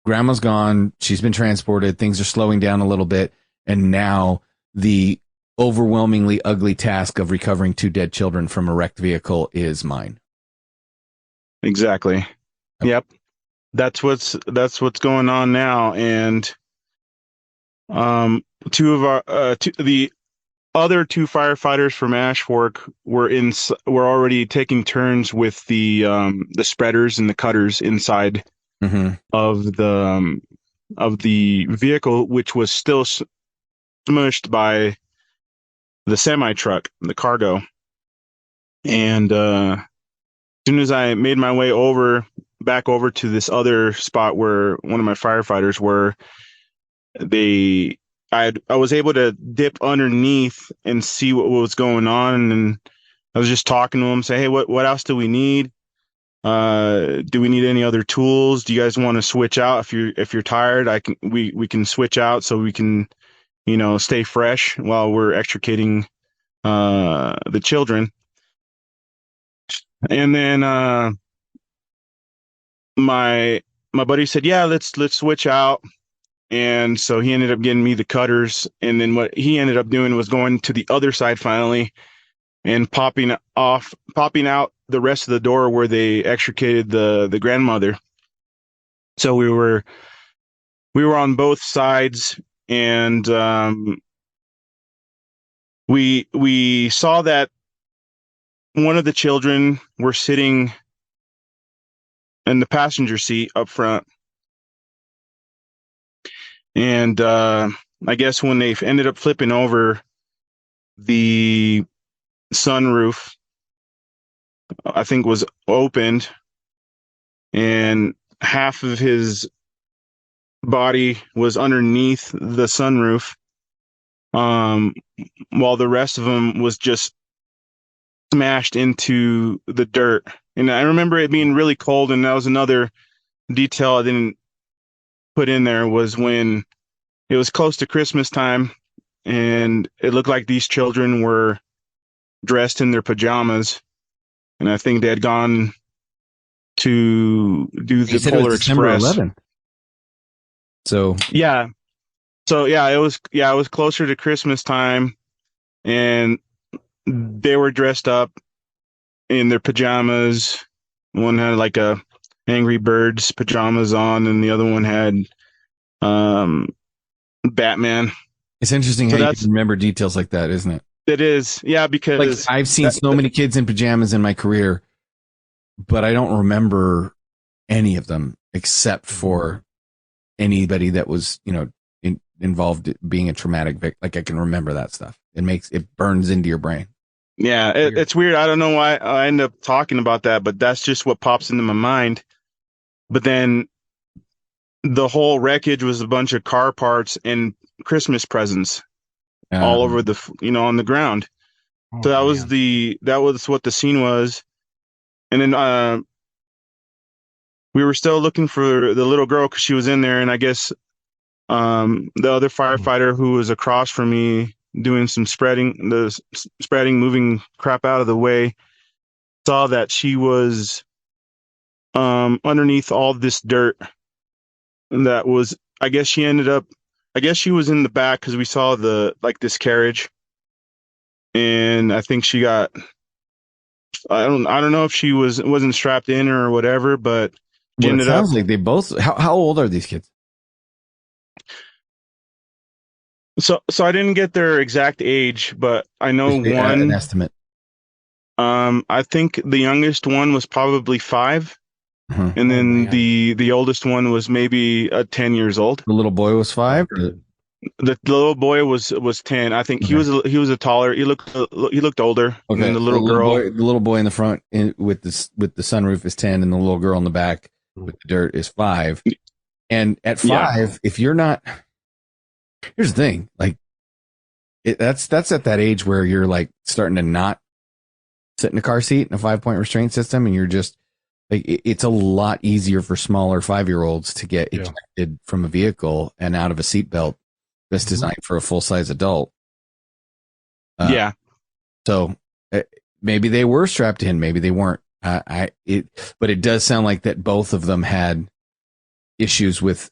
S4: grandma's gone, she's been transported, things are slowing down a little bit, and now the overwhelmingly ugly task of recovering 2 dead children from a wrecked vehicle is mine.
S6: Exactly.
S4: Okay.
S6: Yep. That's what's going on now. And the other 2 firefighters from Ashfork were already taking turns with the spreaders and the cutters inside of the vehicle, which was still smushed by the semi truck, the cargo. And as soon as I made my way back over to this other spot where one of my firefighters were, I was able to dip underneath and see what was going on, and I was just talking to them, say, "Hey, what else do we need? Do we need any other tools? Do you guys want to switch out? If you're tired, we can switch out so we can, stay fresh while we're extricating the children." And then my buddy said, "Yeah, let's switch out." And so he ended up getting me the cutters, and then what he ended up doing was going to the other side finally and popping out the rest of the door where they extricated the grandmother. So we were on both sides, and we saw that one of the children were sitting in the passenger seat up front. And I guess when they ended up flipping over, the sunroof, I think, was opened, and half of his body was underneath the sunroof, while the rest of him was just smashed into the dirt. And I remember it being really cold, and that was another detail I didn't put in there, was when it was close to Christmas time, and it looked like these children were dressed in their pajamas, and I think they had gone to do the Polar Express. 11th.
S4: So
S6: it was closer to Christmas time, and they were dressed up in their pajamas. One had like a Angry Birds pajamas on, and the other one had Batman.
S4: It's interesting
S6: So
S4: how you
S6: that's
S4: can remember details like that, isn't it?
S6: it is. Yeah, because
S4: Like I've seen so many kids in pajamas in my career, but I don't remember any of them except for anybody that was, involved in being a traumatic victim. Like I can remember that stuff. It burns into your brain.
S6: yeah, it's weird. I don't know why I end up talking about that, but that's just what pops into my mind. But then the whole wreckage was a bunch of car parts and Christmas presents all over on the ground. So that was what the scene was. And then we were still looking for the little girl because she was in there, and I guess the other firefighter who was across from me doing some moving crap out of the way, saw that she was underneath all this dirt. And that was, I guess she was in the back because we saw this carriage, and I think she got, I don't know if she wasn't strapped in or whatever, but she ended up.
S4: Sounds like they both. How old are these kids?
S6: So I didn't get their exact age, but I know
S4: An estimate.
S6: I think the youngest one was probably 5, and then the oldest one was maybe 10 years old.
S4: The little boy was 5.
S6: The little boy was 10. I think he was a taller. He looked older.
S4: Okay.
S6: And the little
S4: boy in the front with the sunroof is 10, and the little girl in the back with the dirt is 5. And at 5, if you're not, here's the thing, like that's at that age where you're like starting to not sit in a car seat in a 5-point restraint system, and you're just like, it's a lot easier for smaller 5-year-olds to get ejected from a vehicle and out of a seatbelt that's designed for a full-size adult. So maybe they were strapped in, maybe they weren't. But it does sound like that both of them had issues with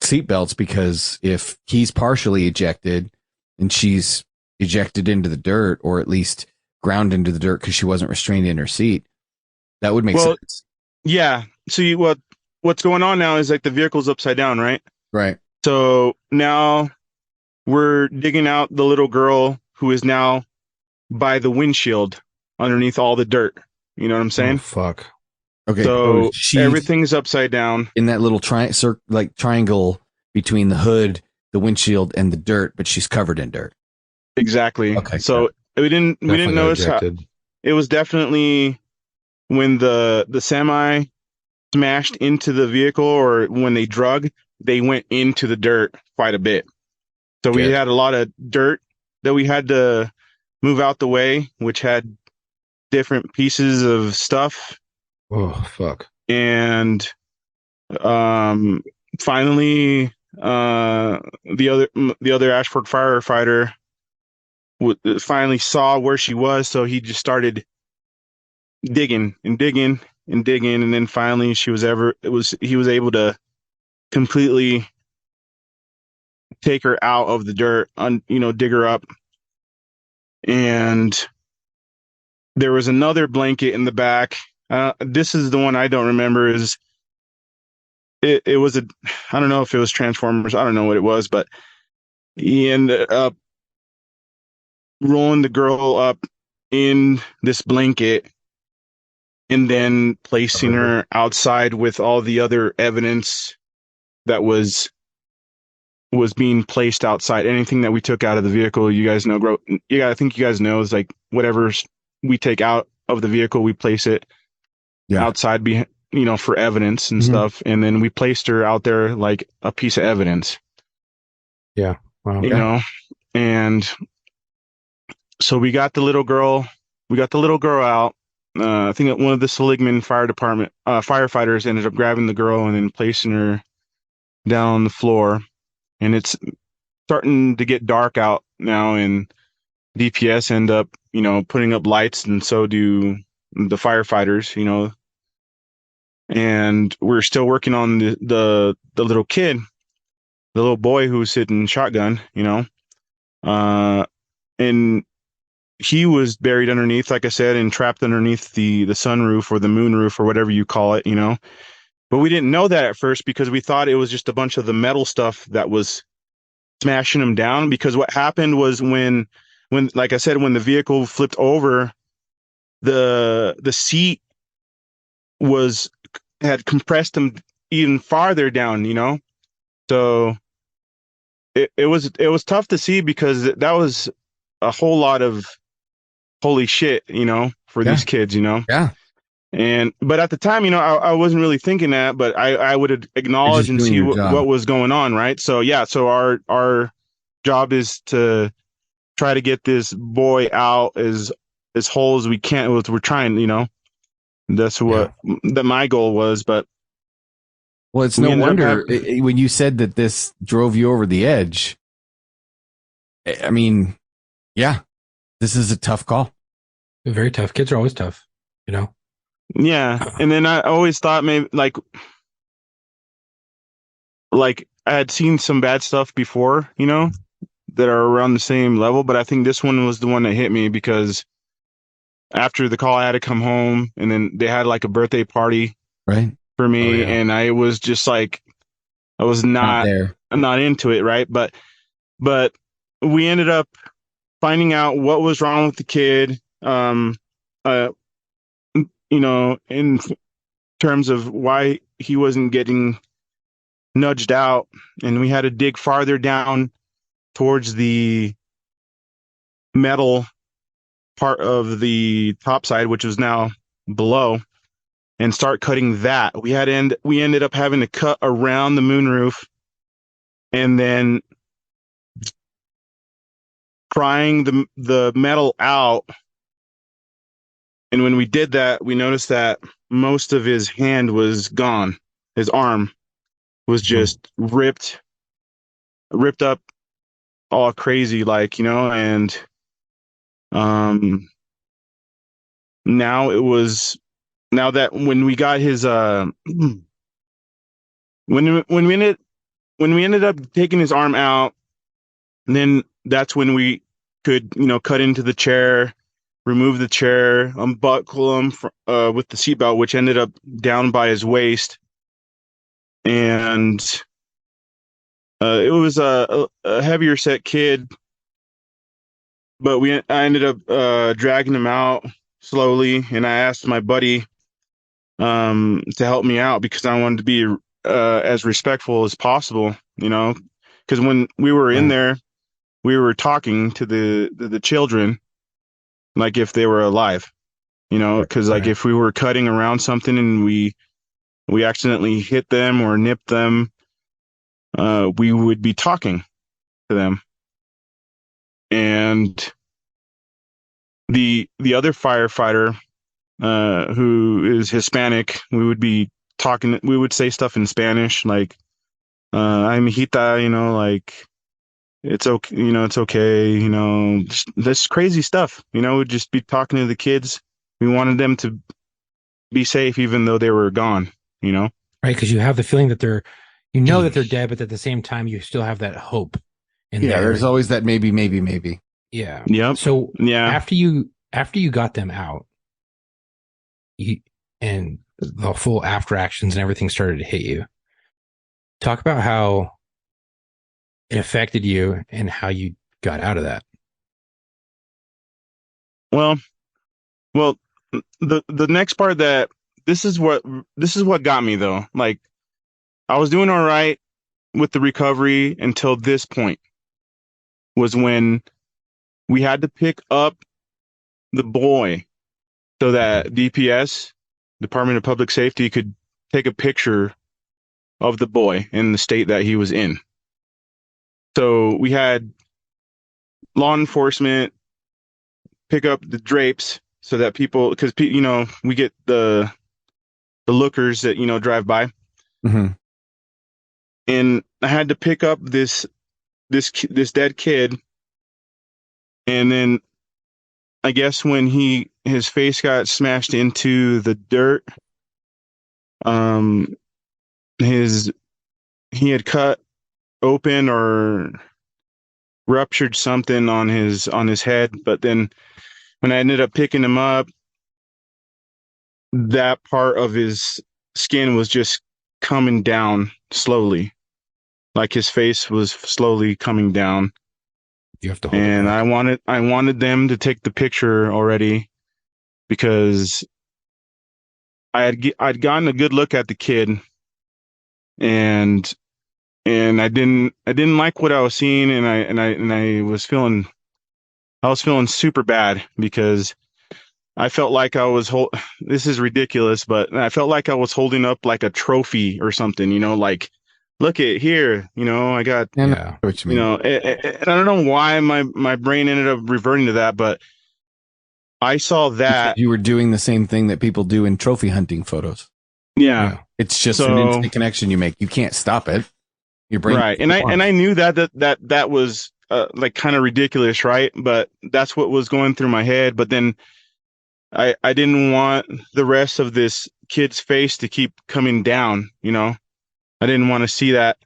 S4: seatbelts, because if he's partially ejected and she's ejected into the dirt, or at least ground into the dirt because she wasn't restrained in her seat, that would make sense.
S6: Yeah. See, what's going on now is like the vehicle's upside down, right?
S4: Right.
S6: So now we're digging out the little girl who is now by the windshield underneath all the dirt. You know what I'm saying?
S5: Oh, fuck.
S4: Okay.
S6: So everything's upside down
S4: in that little triangle between the hood, the windshield, and the dirt, but she's covered in dirt.
S6: Exactly.
S4: Okay.
S6: So we didn't notice how it was definitely when the semi smashed into the vehicle, or when they drug, they went into the dirt quite a bit. So we had a lot of dirt that we had to move out the way, which had different pieces of stuff.
S5: Oh, fuck.
S6: And finally, the other Ashford firefighter finally saw where she was, so he just started digging, and then finally he was able to completely take her out of the dirt, dig her up. And there was another blanket in the back. This is the one I don't remember. It was I don't know if it was Transformers. I don't know what it was, but he ended up rolling the girl up in this blanket and then placing her outside with all the other evidence that was being placed outside. Anything that we took out of the vehicle, you guys know, I think you guys know, is like whatever we take out of the vehicle, we place it outside, for evidence and stuff. And then we placed her out there like a piece of evidence.
S5: Yeah. Wow.
S6: And so we got the little girl out. I think one of the Seligman Fire Department firefighters ended up grabbing the girl and then placing her down on the floor. And it's starting to get dark out now, and DPS end up, putting up lights, and so do the firefighters, and we're still working on the little kid, the little boy who was sitting shotgun, and he was buried underneath, like I said, and trapped underneath the sunroof or the moonroof or whatever you call it, But we didn't know that at first, because we thought it was just a bunch of the metal stuff that was smashing him down, because what happened was when like I said, when the vehicle flipped over, the seat was had compressed him even farther down, so it was tough to see, because that was a whole lot of holy shit, for
S4: Yeah.
S6: these kids,
S4: Yeah.
S6: but at the time, I wasn't really thinking that, but I would acknowledge
S4: just
S6: and
S4: doing
S6: see
S4: your job.
S6: what was going on, right? So yeah, so our job is to try to get this boy out as whole as we can. We're trying, that's what that my goal was. But
S4: Well, it's
S6: we
S4: no
S6: ended up
S4: wonder when you said that this drove you over the edge. I mean, yeah, this is a tough call.
S5: Very tough. Kids are always tough,
S6: Yeah, and then I always thought maybe like I had seen some bad stuff before, that are around the same level, but I think this one was the one that hit me, because after the call, I had to come home, and then they had like a birthday party
S4: Right.
S6: for me,
S5: Oh, yeah.
S6: and I was just like, I was
S4: Not there.
S6: not into it, right? But we ended up finding out what was wrong with the kid, uh, in terms of why he wasn't getting nudged out, and we had to dig farther down towards the metal part of the top side, which was now below, and start cutting that. We ended up having to cut around the moonroof, and then prying the metal out. And when we did that, we noticed that most of his hand was gone. His arm was just ripped up all crazy, and now now that when we got his when we ended up taking his arm out, then that's when we could, cut into the chair, remove the chair, unbuckle him with the seatbelt, which ended up down by his waist. And it was a heavier set kid, but I ended up dragging him out slowly, and I asked my buddy to help me out, because I wanted to be as respectful as possible, because when we were in there, we were talking to the children like if they were alive, because if we were cutting around something and we accidentally hit them or nipped them, we would be talking to them. And the other firefighter, who is Hispanic, we would say stuff in Spanish, like, I'm hijita, like, it's okay, it's okay, just this crazy stuff, we'd just be talking to the kids. We wanted them to be safe, even though they were gone,
S5: Right. Because you have the feeling that they're dead, but at the same time, you still have that hope.
S4: There's always that maybe.
S5: Yeah.
S6: Yep.
S5: So
S6: yeah,
S5: after you got them out, and the full after actions and everything started to hit you, talk about how it affected you and how you got out of that.
S6: well, the next part, that this is what got me, though. Like, I was doing all right with the recovery until this point, was when we had to pick up the boy so that DPS, Department of Public Safety, could take a picture of the boy in the state that he was in. So we had law enforcement pick up the drapes so that people, because we get the lookers that drive by, and I had to pick up this dead kid, and then I guess when his face got smashed into the dirt, he had cut open or ruptured something on his head. But then when I ended up picking him up, that part of his skin was just coming down slowly, like his face was slowly coming down.
S5: You have to hold it
S6: And
S5: back.
S6: I wanted them to take the picture already because I'd gotten a good look at the kid, and I didn't like what I was seeing, and I was feeling super bad because I felt like I was this is ridiculous, but I felt like I was holding up like a trophy or something, you know, like look at here, you know, I got,
S4: And I
S5: Yeah.
S4: know what you
S6: you
S4: mean.
S6: know, and I don't know why my brain ended up reverting to that, but I saw
S4: Because
S6: that.
S4: you were doing the same thing that people do in trophy hunting photos.
S6: Yeah.
S5: Yeah.
S4: It's just an
S6: So,
S4: instant connection you make. You can't stop it. Your brain.
S6: right. And I knew that was like kind of ridiculous, right? But that's what was going through my head. But then I didn't want the rest of this kid's face to keep coming down, you know. I didn't want to see that,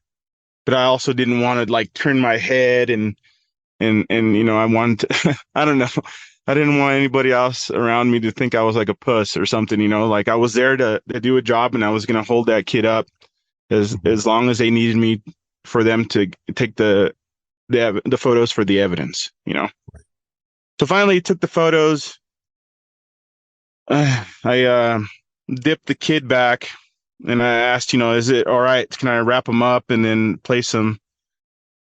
S6: but I also didn't want to like turn my head and you know, I wanted to, I don't know. I didn't want anybody else around me to think I was like a puss or something, you know, like I was there to do a job, and I was going to hold that kid up as long as they needed me for them to take the photos for the evidence, you know. So finally took the photos. I dipped the kid back, and I asked, you know, is it all right? Can I wrap him up and then place him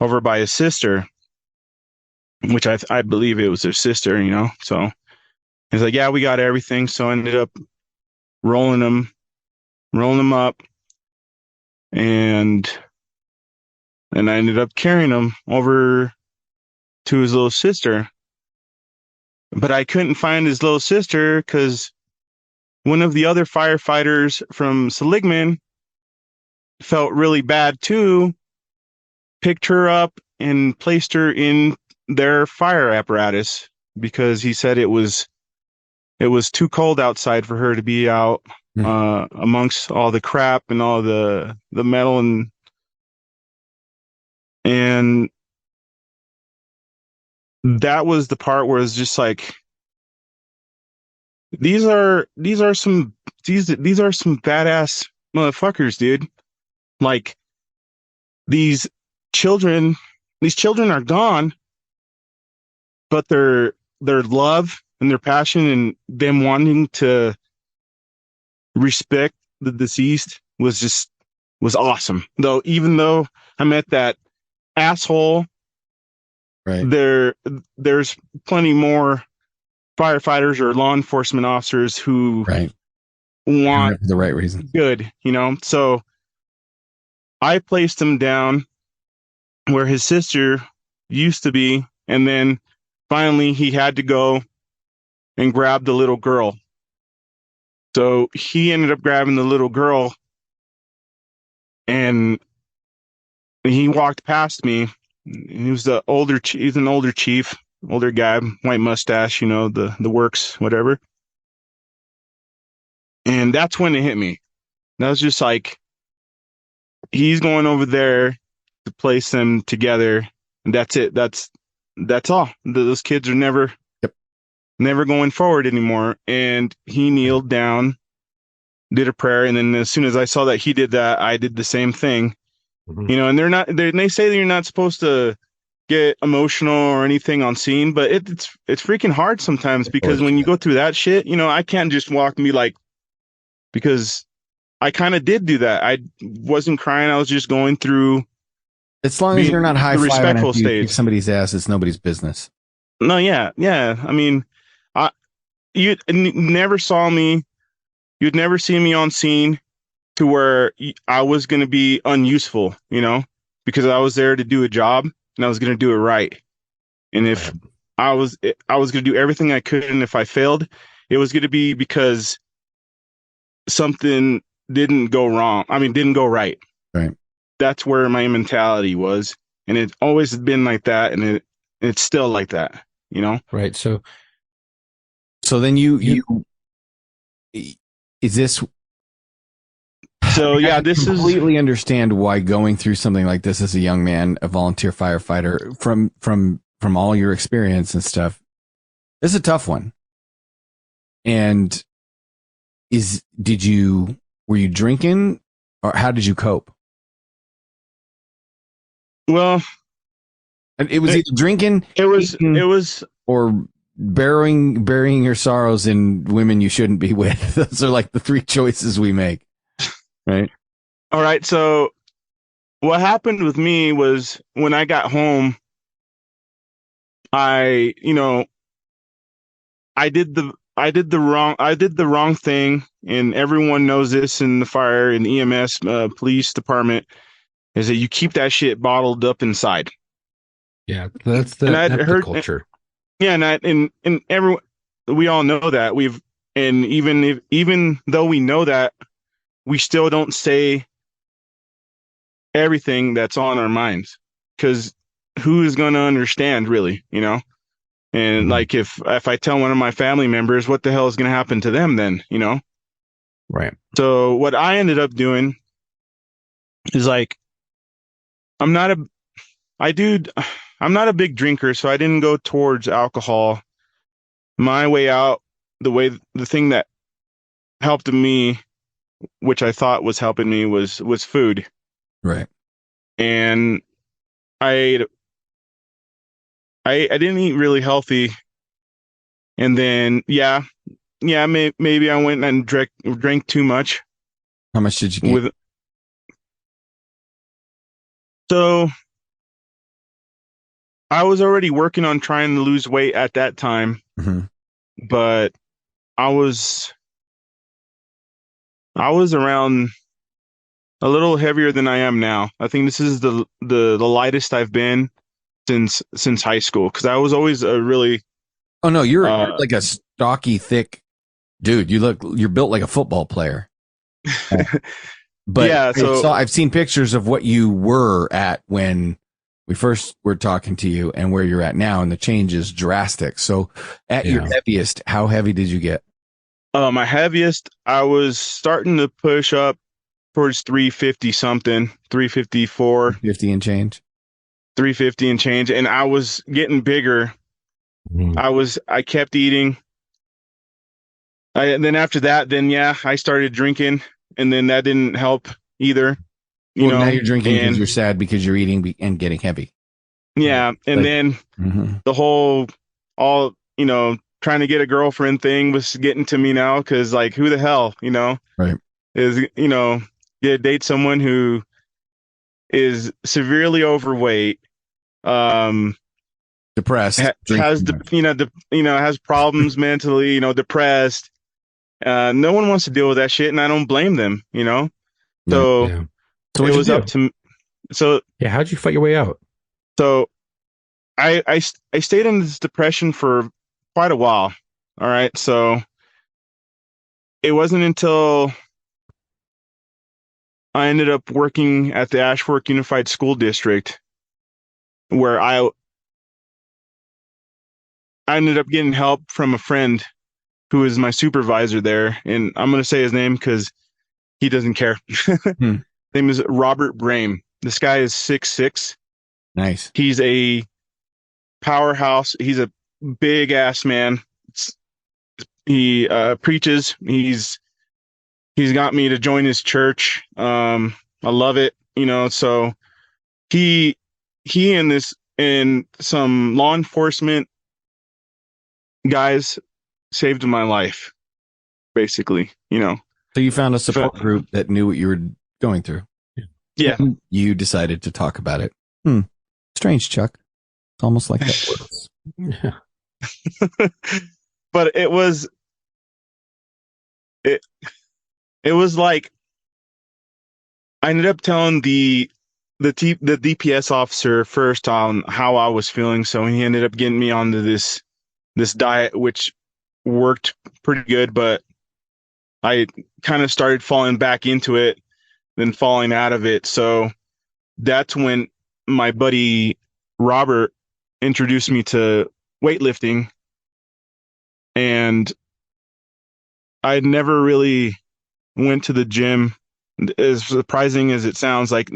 S6: over by his sister, which I believe it was their sister, you know. So he's like, yeah, we got everything. So I ended up rolling him up, and I ended up carrying him over to his little sister. But I couldn't find his little sister because one of the other firefighters from Seligman felt really bad too, picked her up and placed her in their fire apparatus because he said it was too cold outside for her to be out amongst all the crap and all the metal and that was the part where it's just like these are some badass motherfuckers, dude. Like these children are gone, but their love and their passion and them wanting to respect the deceased was awesome. Though even though I met that asshole,
S4: Right.
S6: there's plenty more firefighters or law enforcement officers who
S4: Right.
S6: want
S4: For the right reason.
S6: good, you know. So I placed him down where his sister used to be, and then finally he had to go and grab the little girl. So he ended up grabbing the little girl, and he walked past me. He was he's an older chief, older guy, white mustache, you know, the works, whatever. And that's when it hit me. That was just like, he's going over there to place them together, and that's it. That's all. Those kids are never going forward anymore. And he kneeled down, did a prayer, and then as soon as I saw that he did that, I did the same thing. You know, and they say that you're not supposed to get emotional or anything on scene, but it's freaking hard sometimes because when you go through that shit, you know, I can't just walk and be like, because I kind of did do that. I wasn't crying. I was just going through.
S4: As long as you're not high fiving
S6: respectful
S4: after you
S6: stage.
S4: kick somebody's ass, it's nobody's business.
S6: No, yeah. I mean, you never saw me. You'd never see me on scene to where I was going to be unuseful, you know, because I was there to do a job and I was going to do it right. And if I was going to do everything I could, and if I failed, it was going to be because something didn't go wrong. I mean, didn't go right.
S4: Right.
S6: That's where my mentality was, and it's always been like that, and it's still like that, you know.
S5: Right. So
S4: then you is this?
S6: So yeah, this is
S4: completely understand why going through something like this as a young man, a volunteer firefighter, from all your experience and stuff, this is a tough one. And were you drinking, or how did you cope?
S6: Well,
S4: And it was either drinking, eating,
S6: it was
S4: or burying your sorrows in women you shouldn't be with. Those are like the three choices we make, right?
S6: all right. So what happened with me was when I got home, I, you know, I did the wrong thing, and everyone knows this in the fire and EMS police department is that you keep that shit bottled up inside.
S5: Yeah, that's
S6: And I'd
S5: the
S6: heard,
S5: culture.
S6: yeah, and everyone, we all know that and even though we know that, we still don't say everything that's on our minds, because who is going to understand, really, you know? And like if I tell one of my family members, what the hell is going to happen to them then, you know?
S5: Right.
S6: So what I ended up doing is like, I'm not a I do I'm not a big drinker, so I didn't go towards alcohol. My way out, the thing that helped me, which I thought was helping me, was food.
S4: Right.
S6: And I I didn't eat really healthy, and then maybe I went and drank too much.
S4: How much did you get?
S6: So I was already working on trying to lose weight at that time, but I was around a little heavier than I am now. I think this is the lightest I've been since high school, because I was always a really
S4: Oh no, you're like a stocky, thick dude. You're built like a football player. But
S6: yeah, so
S4: I've seen pictures of what you were at when we first were talking to you and where you're at now, and the change is drastic. So at your heaviest, how heavy did you get?
S6: My heaviest, I was starting to push up towards 350 something, 354,
S4: 50 and change,
S6: 350 and change, and I was getting bigger. I kept eating. And then after that, I started drinking, and then that didn't help either. You know,
S4: now you're drinking because you're sad because you're eating and getting heavy.
S6: Yeah, and then the whole trying to get a girlfriend thing was getting to me now, because like, who the hell,
S4: right,
S6: is you date someone who is severely overweight,
S4: depressed,
S6: has problems mentally, depressed. No one wants to deal with that shit, and I don't blame them, So it was up to. So
S5: yeah, how'd you fight your way out?
S6: So I stayed in this depression for quite a while. All right, so it wasn't until I ended up working at the Ashfork Unified School District where I ended up getting help from a friend who is my supervisor there, and I'm going to say his name because he doesn't care. His name is Robert Brame. This guy is 6'6".
S4: Nice.
S6: He's a powerhouse. He's a big ass man. He preaches. He's got me to join his church. I love it. So he and some law enforcement guys saved my life, basically.
S4: So you found a support group that knew what you were going through.
S6: Yeah.
S4: And you decided to talk about it. Strange, Chuck. It's almost like that works.
S5: Yeah.
S6: But it was like, I ended up telling the DPS officer first on how I was feeling, so he ended up getting me onto this diet, which worked pretty good, but I kind of started falling back into it, then falling out of it. So that's when my buddy Robert introduced me to weightlifting, and I never really went to the gym, as surprising as it sounds, like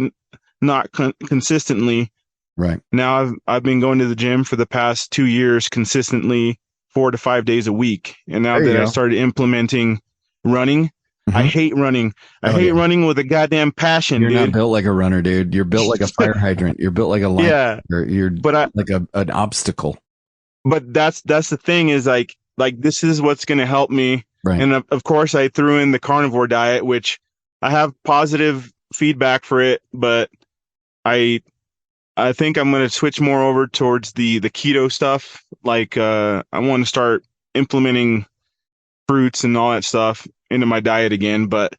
S6: not consistently.
S4: Right.
S6: Now I've been going to the gym for the past 2 years consistently, 4 to 5 days a week. And now that I started implementing running, I hate running. I hate running with a goddamn passion,
S4: You're
S6: dude.
S4: not built like a runner, dude. You're built like a fire hydrant. You're built like a line.
S6: Yeah.
S4: You're like an obstacle.
S6: But that's the thing is like this is what's going to help me.
S4: Right.
S6: And of course I threw in the carnivore diet, which I have positive feedback for it, but I think I'm going to switch more over towards the keto stuff. Like, I want to start implementing fruits and all that stuff into my diet again. But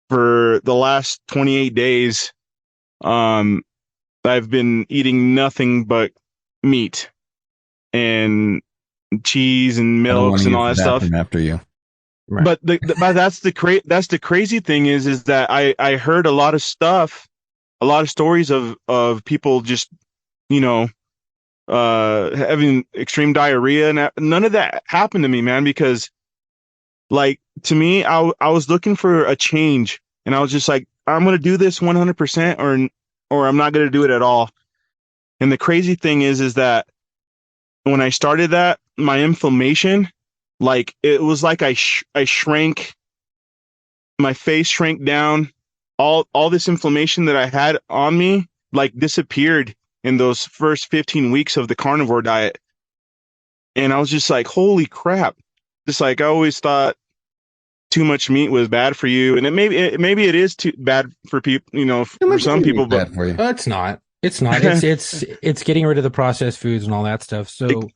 S6: for the last 28 days, I've been eating nothing but meat and cheese and milks and all that stuff.
S4: After you.
S5: Right.
S6: But but that's the crazy thing is that I heard a lot of stuff, a lot of stories of people just, having extreme diarrhea, and none of that happened to me, man, because like to me, I was looking for a change, and I was just like, I'm going to do this 100% or I'm not going to do it at all. And the crazy thing is that when I started that, my inflammation, like it was like I shrank, my face shrank down, all this inflammation that I had on me like disappeared in those first 15 weeks of the carnivore diet. And I was just like, holy crap. Just like I always thought too much meat was bad for you. And maybe it is too bad for people, for some people, but
S5: it's not. It's not. It's getting rid of the processed foods and all that stuff. So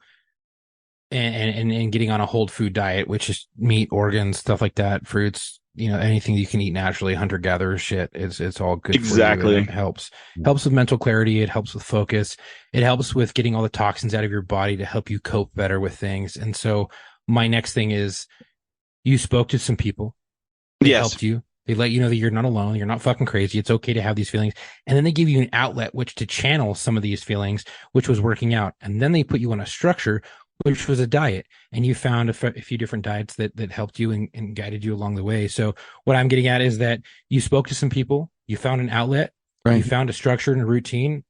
S5: and getting on a whole food diet, which is meat, organs, stuff like that, fruits, anything you can eat naturally, hunter-gatherer shit, it's all good.
S6: Exactly.
S5: For you. It helps with mental clarity. It helps with focus. It helps with getting all the toxins out of your body to help you cope better with things. And so my next thing is, you spoke to some people. They helped you. They let you know that you're not alone. You're not fucking crazy. It's okay to have these feelings. And then they give you an outlet which to channel some of these feelings, which was working out. And then they put you on a structure, which was a diet. And you found a few different diets that helped you and guided you along the way. So what I'm getting at is that you spoke to some people, you found an outlet, you found a structure and a routine,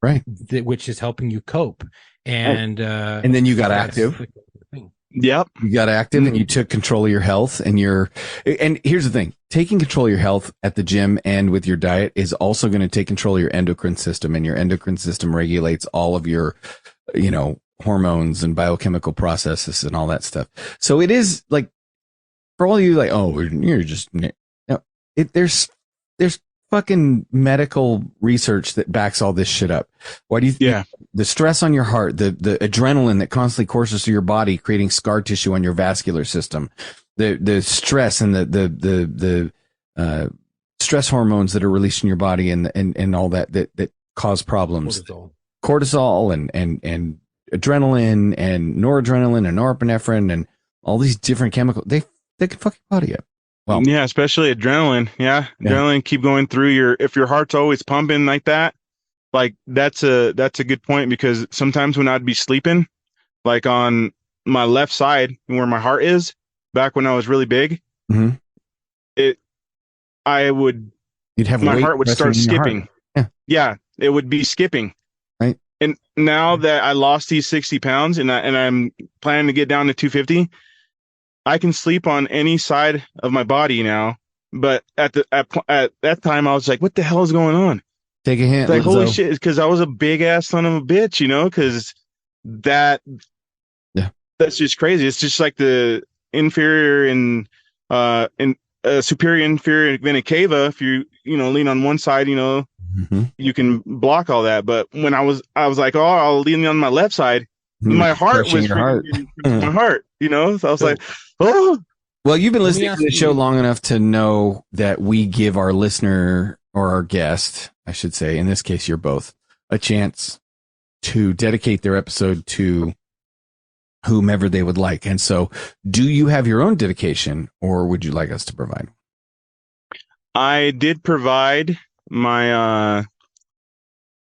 S5: which is helping you cope. And
S4: then you got active.
S6: Yep.
S4: You got active and you took control of your health and here's the thing, taking control of your health at the gym and with your diet is also going to take control of your endocrine system, and your endocrine system regulates all of your, hormones and biochemical processes and all that stuff. So it is like, for all you like, oh, you're just, there's fucking medical research that backs all this shit up. Why do you think the stress on your heart, the adrenaline that constantly courses through your body, creating scar tissue on your vascular system, the stress and the stress hormones that are released in your body and all that cause problems, cortisol and adrenaline and noradrenaline and norepinephrine and all these different chemicals, they can fuck your body up. Well,
S6: yeah, especially adrenaline. Yeah. Adrenaline keep going through if your heart's always pumping like that, like that's a good point, because sometimes when I'd be sleeping, like on my left side where my heart is, back when I was really big, my heart would start skipping. Yeah, it would be skipping.
S4: Right.
S6: And now that I lost these 60 pounds and I'm planning to get down to 250, I can sleep on any side of my body now. But at that time, I was like, what the hell is going on?
S4: Take a hint.
S6: Like, holy shit. Because I was a big ass son of a bitch, because that's just crazy. It's just like the inferior and superior inferior vena cava. If you lean on one side, you can block all that. But when I was like, oh, I'll lean on my left side. My heart was my heart, So I was like, oh.
S4: Well, you've been listening to the show long enough to know that we give our listener, or our guest, I should say, in this case, you're both, a chance to dedicate their episode to whomever they would like. And so, do you have your own dedication, or would you like us to provide?
S6: I did provide my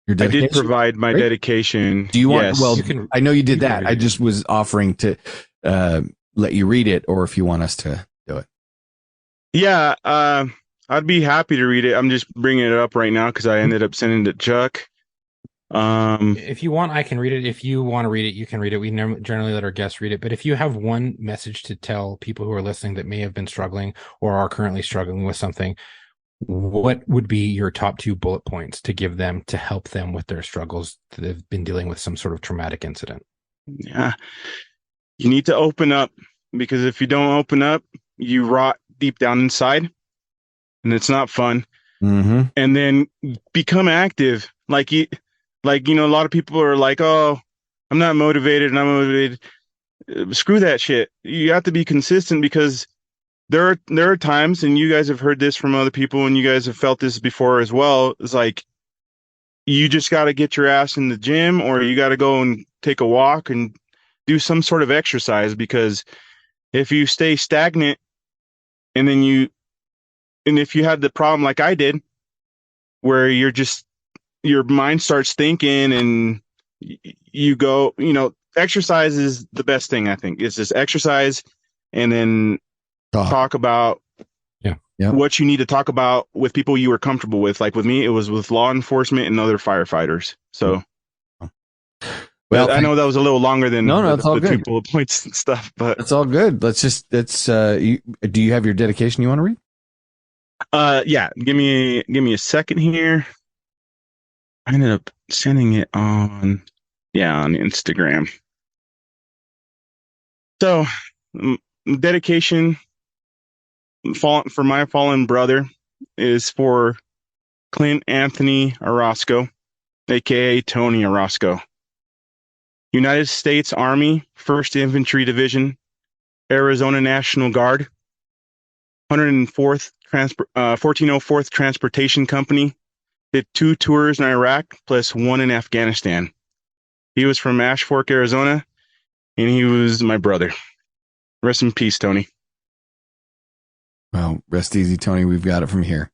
S6: dedication.
S4: Do you want?
S6: Yes.
S4: Well, I know you did that. I just was offering to let you read it, or if you want us to do it.
S6: Yeah, I'd be happy to read it. I'm just bringing it up right now because I ended up sending it to Chuck.
S5: If you want, I can read it. If you want to read it, you can read it. We generally let our guests read it. But if you have one message to tell people who are listening that may have been struggling or are currently struggling with something, what would be your top 2 bullet points to give them to help them with their struggles that they've been dealing with some sort of traumatic incident?
S6: Yeah. You need to open up, because if you don't open up, you rot deep down inside and it's not fun.
S4: Mm-hmm.
S6: And then become active. A lot of people are like, oh, I'm not motivated and I'm motivated. Screw that shit. You have to be consistent, because there are times, and you guys have heard this from other people and you guys have felt this before as well. It's like, you just got to get your ass in the gym, or you got to go and take a walk and do some sort of exercise, because if you stay stagnant and if you had the problem like I did, where your mind starts thinking and you go, exercise is the best thing, I think. It's just exercise, and then talk about what you need to talk about with people you were comfortable with. Like with me, it was with law enforcement and other firefighters. So, well, I know that was a little longer than the 2 bullet points and stuff, but
S4: it's all good. Do you have your dedication you want to read?
S6: Yeah. Give me a second here. I ended up sending it on Instagram. So, dedication for my fallen brother is for Clint Anthony Orozco, aka Tony Orozco, United States Army 1st Infantry Division, Arizona National Guard, 1404th Transportation Company. Did 2 tours in Iraq plus 1 in Afghanistan. He was from Ash Fork, Arizona, and he was my brother. Rest in peace, Tony.
S4: Well, rest easy, Tony. We've got it from here.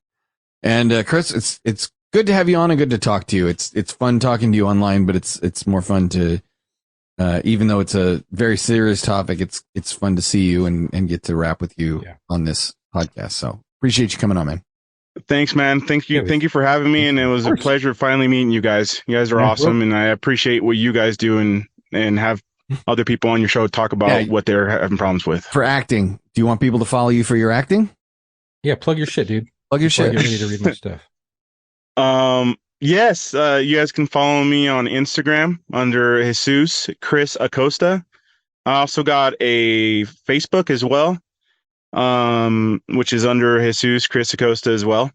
S4: And Chris, it's good to have you on and good to talk to you. It's fun talking to you online, but it's more fun to, even though it's a very serious topic, it's fun to see you and get to rap with you on this podcast. So appreciate you coming on, man.
S6: Thanks, man. Thank you for having me, and it was a pleasure finally meeting you guys. You guys are awesome, and I appreciate what you guys do and have other people on your show talk about what they're having problems with.
S4: For acting, do you want people to follow you for your acting?
S5: Yeah, plug your shit, dude.
S4: Plug your shit.
S5: You need to read my stuff.
S6: Yes, you guys can follow me on Instagram under Jesus Chris Acosta. I also got a Facebook as well, which is under Jesus Chris Acosta as well.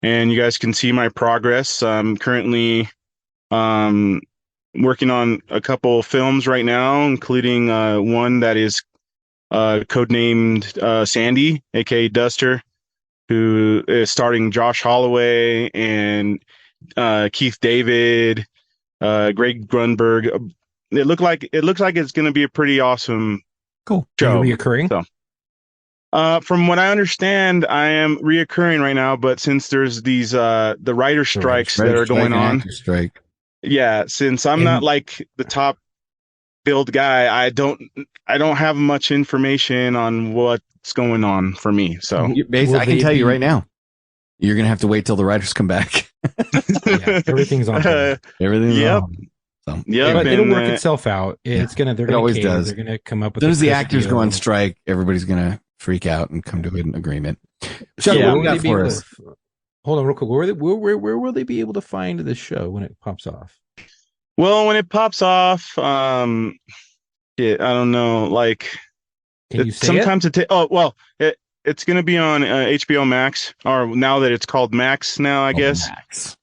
S6: And you guys can see my progress. I'm currently working on a couple of films right now, including one that is codenamed Sandy, aka Duster, who is starring Josh Holloway and Keith David, Greg Grunberg. It looks like it's going to be a pretty awesome
S4: show.
S5: Are you reoccurring?
S6: So, from what I understand, I am reoccurring right now, but since there's these the writer strikes that are going on, since I'm not like the top billed guy, I don't have much information on what's going on for me. So
S4: I can tell you right now, you're gonna have to wait till the writers come back.
S5: Everything's on.
S4: Everything's on. So,
S5: but it'll work itself out. It's gonna. They're gonna does. They're gonna come up with.
S4: As soon as the actors go on strike, everybody's gonna freak out and come to an agreement. So what we got for us?
S5: Hold on, real quick. Where will they be able to find the show when it pops off?
S6: Well, when it pops off, I don't know. Like,
S5: can you say
S6: sometimes it's going to be on HBO Max, or now that it's called Max now, I guess.
S4: Max.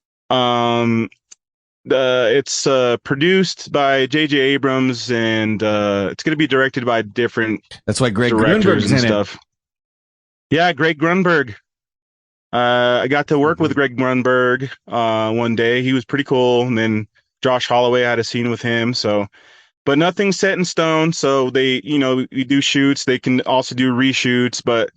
S6: It's produced by J.J. Abrams, and it's going to be directed by different.
S4: That's why Greg
S6: directors
S4: Grunberg's
S6: and
S4: in
S6: stuff. Yeah, Greg Grunberg. I got to work with Greg Grunberg one day. He was pretty cool, and then Josh Holloway had a scene with him. So, but nothing's set in stone. So we do shoots. They can also do reshoots, but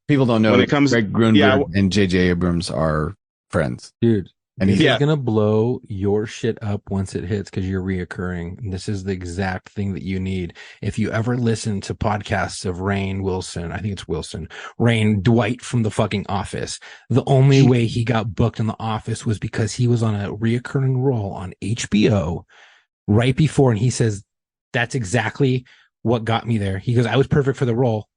S4: people don't know
S6: when it comes
S4: Greg Grunberg and J.J. Abrams are friends,
S5: dude.
S4: And
S5: This
S4: he's
S5: is gonna blow your shit up once it hits because you're reoccurring. And this is the exact thing that you need. If you ever listen to podcasts of Rainn Wilson, I think it's Wilson, Dwight from the fucking Office, the only way he got booked in the Office was because he was on a reoccurring role on HBO right before, and he says that's exactly what got me there. He goes, I was perfect for the role.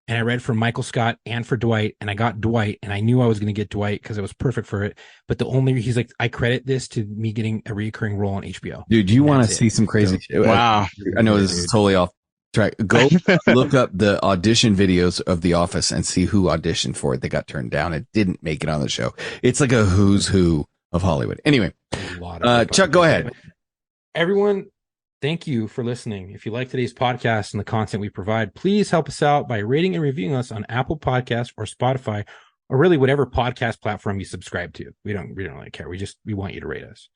S5: And I read for Michael Scott and for Dwight, and I got Dwight, and I knew I was going to get Dwight because I was perfect for it. But he's like, I credit this to me getting a recurring role on HBO.
S4: Dude, you want to see some crazy shit?
S6: Wow.
S4: I know this is totally off track. Go look up the audition videos of The Office and see who auditioned for it. They got turned down. It didn't make it on the show. It's like a who's who of Hollywood. Anyway, Chuck, go ahead.
S5: Everyone, thank you for listening. If you like today's podcast and the content we provide, please help us out by rating and reviewing us on Apple Podcasts or Spotify, or really whatever podcast platform you subscribe to. We don't really care. We want you to rate us.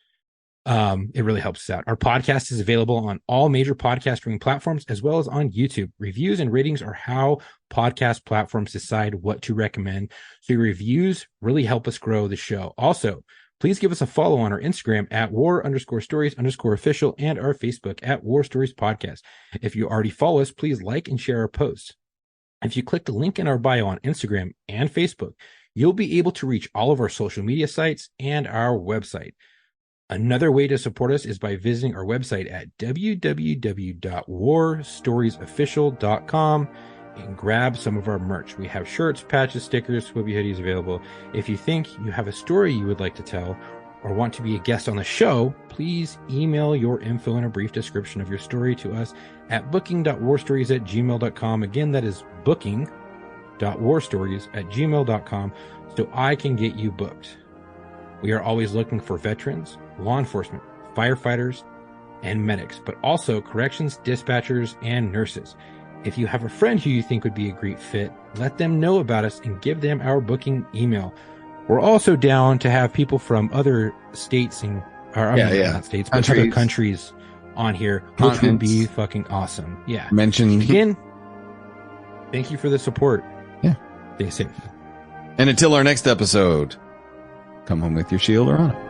S5: It really helps us out. Our podcast is available on all major podcast streaming platforms as well as on YouTube. Reviews and ratings are how podcast platforms decide what to recommend. So your reviews really help us grow the show. Also, please give us a follow on our Instagram at war_stories_official and our Facebook at War Stories Podcast. If you already follow us, please like and share our posts. If you click the link in our bio on Instagram and Facebook, you'll be able to reach all of our social media sites and our website. Another way to support us is by visiting our website at www.warstoriesofficial.com and grab some of our merch. We have shirts, patches, stickers, swoopy hoodies available. If you think you have a story you would like to tell or want to be a guest on the show, please email your info and a brief description of your story to us at booking.warstories@gmail.com. Again, that is booking.warstories@gmail.com so I can get you booked. We are always looking for veterans, law enforcement, firefighters, and medics, but also corrections, dispatchers, and nurses. If you have a friend who you think would be a great fit, let them know about us and give them our booking email. We're also down to have people from other states and not states, but other countries on here, which would be fucking awesome. Yeah. Again, thank you for the support.
S4: Yeah.
S5: Stay safe.
S4: And until our next episode, come home with your shield or honor.